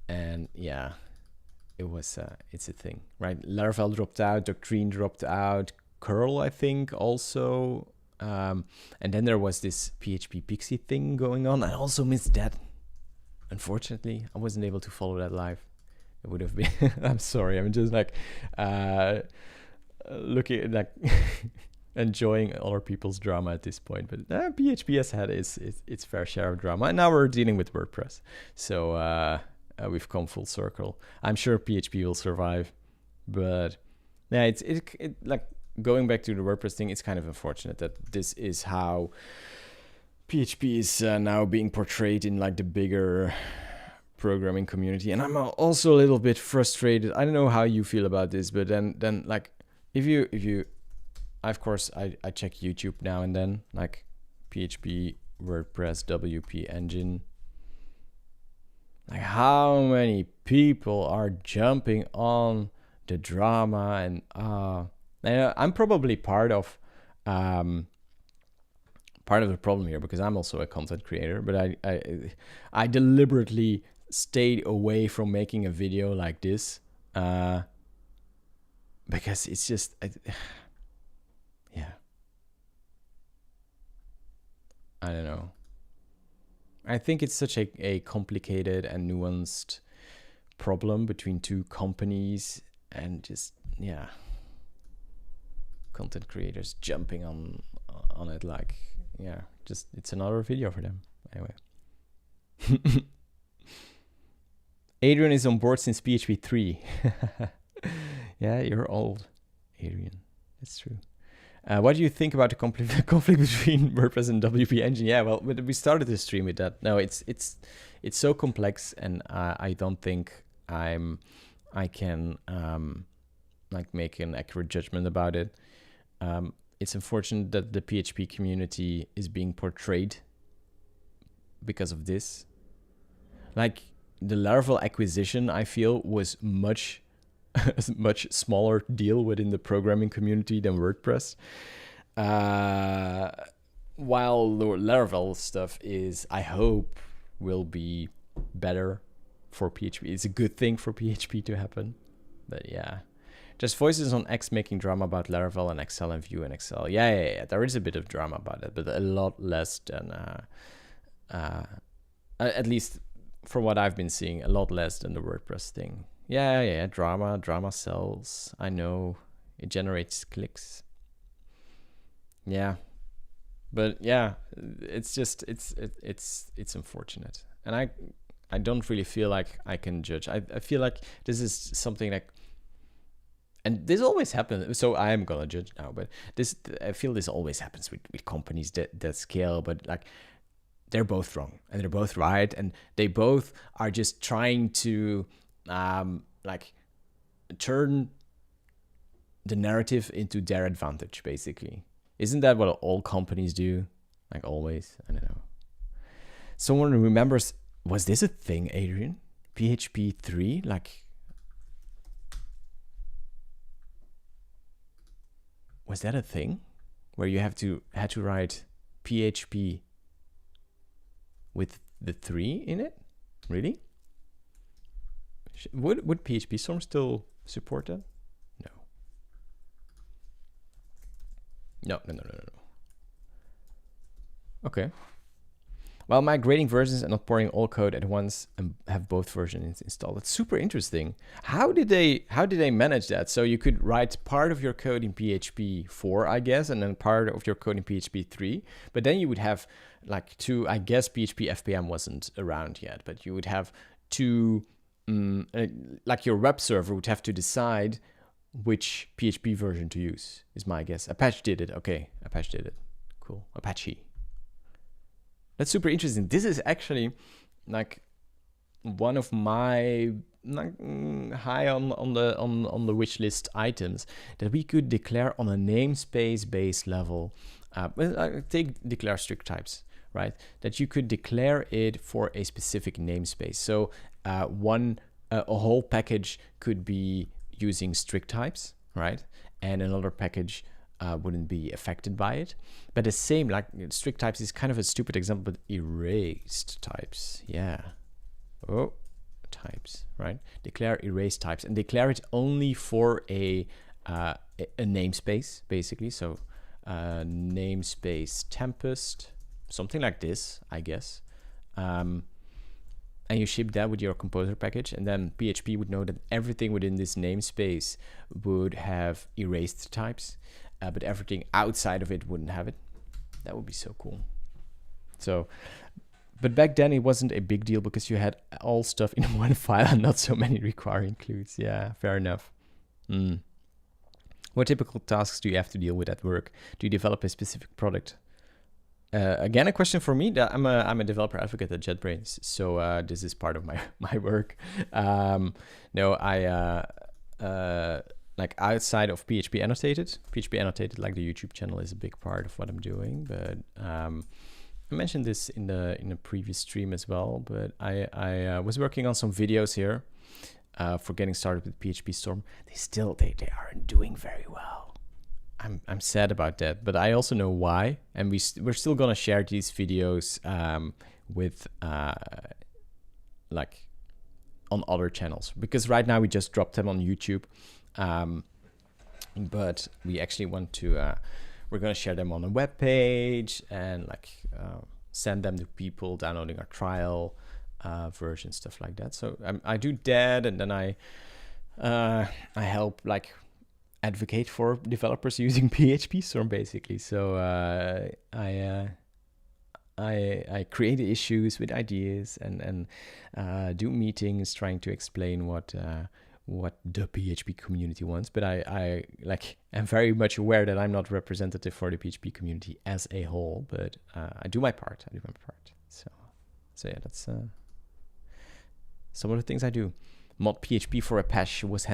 and yeah, it was it's a thing, right? Laravel dropped out, Doctrine dropped out, curl I think also, and then there was this PHP Pixie thing going on. I also missed that. Unfortunately, I wasn't able to follow that live. It would have been I'm sorry, I'm just like looking at like enjoying other people's drama at this point, but PHP has had its fair share of drama, and now we're dealing with WordPress, so we've come full circle. I'm sure PHP will survive, but yeah, it's like going back to the WordPress thing. It's kind of unfortunate that this is how PHP is now being portrayed in like the bigger programming community, and I'm also a little bit frustrated. I don't know how you feel about this, but then like if you of course I check YouTube now and then, like PHP, WordPress, WP engine. Like how many people are jumping on the drama, and I'm probably part of the problem here, because I'm also a content creator, but I deliberately stayed away from making a video like this because it's just yeah, I don't know. I think it's such a complicated and nuanced problem between two companies, and just yeah, content creators jumping on it like yeah, just it's another video for them anyway. Adrian is on board since PHP 3. Yeah, you're old, Adrian. That's true. What do you think about the conflict between WordPress and WP Engine? Yeah, well, we started the stream with that. No, it's so complex, and I don't think I can like make an accurate judgment about it. It's unfortunate that the PHP community is being portrayed because of this. Like the Laravel acquisition, I feel, was much smaller deal within the programming community than WordPress. While the Laravel stuff is, I hope, will be better for PHP. It's a good thing for PHP to happen. But yeah, just Voices on X making drama about Laravel and Excel and Vue and Excel. Yeah. There is a bit of drama about it, but a lot less than, at least from what I've been seeing, a lot less than the WordPress thing. Yeah, drama sells. I know, it generates clicks. Yeah, but yeah, it's just it's unfortunate, and I don't really feel like I can judge. I feel like this is something like, and this always happens. So I am gonna judge now, but I feel this always happens with companies that scale, but like they're both wrong and they're both right, and they both are just trying to like turn the narrative into their advantage, basically. Isn't that what all companies do? Like always? I don't know. Someone remembers, was this a thing, Adrian? PHP 3? Like, Was that a thing where you had to write PHP with the 3 in it? Really? Would PHP Storm still support that? No. No. Okay. While migrating versions and not pouring all code at once and have both versions installed. It's super interesting. How did they manage that? So you could write part of your code in PHP 4, I guess, and then part of your code in PHP 3. But then you would have like two, I guess PHP FPM wasn't around yet, but you would have two, like your web server would have to decide which PHP version to use, is my guess. Apache did it. Okay, Apache did it. Cool. Apache. That's super interesting. This is actually like one of my high on the wish list items, that we could declare on a namespace based level. Declare strict types, right? That you could declare it for a specific namespace. So a whole package could be using strict types, right? And another package wouldn't be affected by it. But the same, like strict types is kind of a stupid example, but erased types, yeah. Oh, types, right? Declare erased types and declare it only for a namespace, basically. So namespace Tempest, something like this, I guess. And you ship that with your composer package, and then PHP would know that everything within this namespace would have erased types. But everything outside of it wouldn't have it. That would be so cool. So, but back then it wasn't a big deal because you had all stuff in one file and not so many require includes. Yeah, fair enough. What typical tasks do you have to deal with at work? Do you develop a specific product? Again, a question for me. That I'm a developer advocate at JetBrains, so this is part of my work. No, I like outside of PHP annotated, like the YouTube channel is a big part of what I'm doing. But I mentioned this in the previous stream as well. But I was working on some videos here for getting started with PHP Storm. They aren't doing very well. I'm sad about that, but I also know why. And we're still gonna share these videos with like on other channels, because right now we just dropped them on YouTube. But we actually want to, we're going to share them on a web page and like send them to people downloading our trial version, stuff like that. So I do that, and then I help like advocate for developers using PHP Storm basically. So I create issues with ideas and do meetings trying to explain what the PHP community wants. But I am very much aware that I'm not representative for the PHP community as a whole, but I do my part. So yeah, that's some of the things I do. Mod PHP for Apache was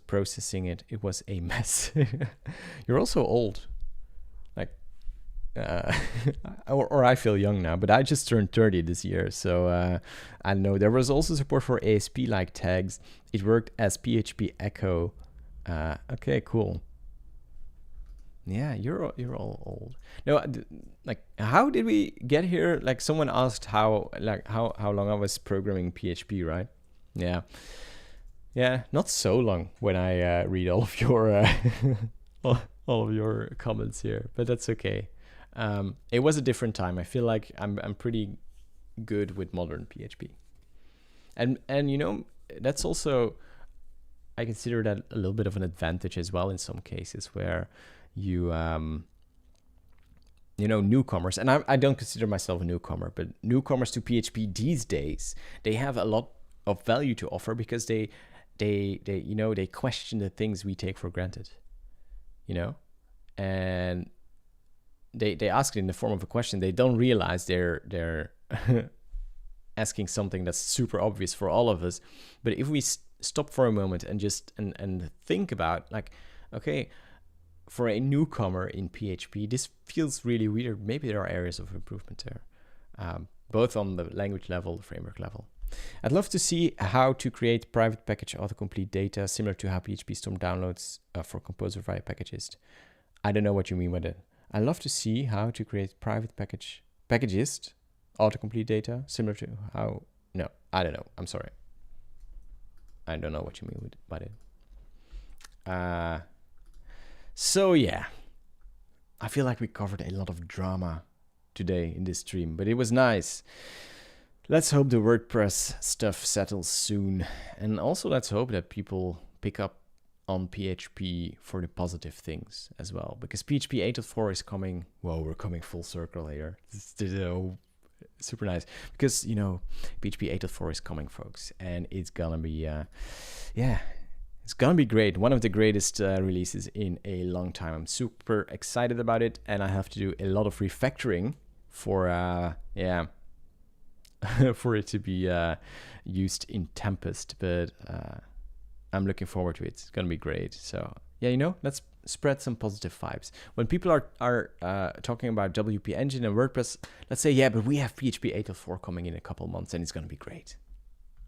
processing it. It was a mess. You're also old. Like, or I feel young now, but I just turned 30 this year. So I know there was also support for ASP-like tags. It worked as PHP Echo. Okay, cool. Yeah, you're all old. No, like, how did we get here? Like, someone asked how long I was programming PHP, right? Yeah, not so long when I read all of your all of your comments here, but that's okay. It was a different time. I feel like I'm pretty good with modern PHP, and you know, that's also, I consider that a little bit of an advantage as well in some cases where you know, newcomers, and I don't consider myself a newcomer, but newcomers to PHP these days, they have a lot of value to offer because they you know, they question the things we take for granted, you know, and they ask it in the form of a question. They don't realize they're asking something that's super obvious for all of us. But if we stop for a moment and just and think about, like, okay, for a newcomer in PHP, this feels really weird. Maybe there are areas of improvement there, both on the language level, the framework level. I'd love to see how to create private package autocomplete data similar to how PHP Storm downloads for Composer via Packagist. I don't know what you mean with it. I love to see how to create private packages, autocomplete data, similar to how... No, I don't know. I'm sorry. I don't know what you mean by it. So yeah, I feel like we covered a lot of drama today in this stream, but it was nice. Let's hope the WordPress stuff settles soon. And also let's hope that people pick up on PHP for the positive things as well, because PHP 8.4 is coming. Whoa, we're coming full circle here. This is super nice, because you know, PHP 8.4 is coming, folks, and it's gonna be it's gonna be great. One of the greatest releases in a long time. I'm super excited about it, and I have to do a lot of refactoring for for it to be used in Tempest, but I'm looking forward to it. It's gonna be great. So yeah, you know, let's spread some positive vibes. When people are talking about WP Engine and WordPress, let's say, yeah, but we have PHP 8.4 coming in a couple months, and it's gonna be great.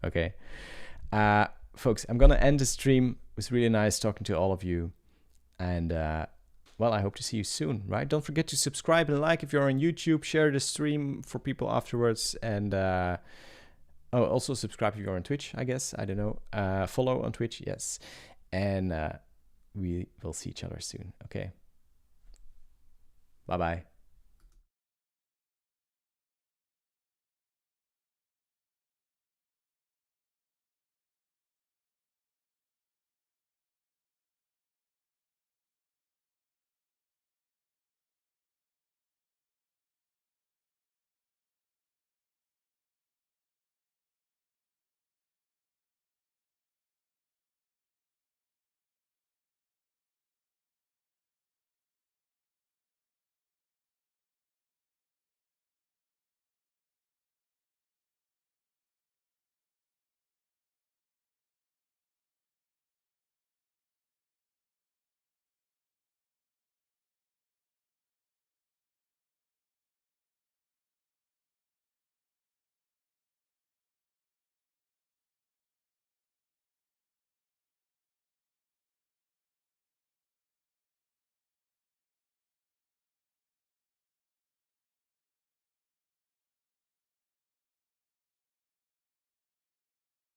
Okay, folks, I'm gonna end the stream. It was really nice talking to all of you, and well, I hope to see you soon, right? Don't forget to subscribe and like if you're on YouTube. Share the stream for people afterwards, and also subscribe if you're on Twitch, I guess. I don't know. Follow on Twitch, yes. And we will see each other soon, okay? Bye-bye.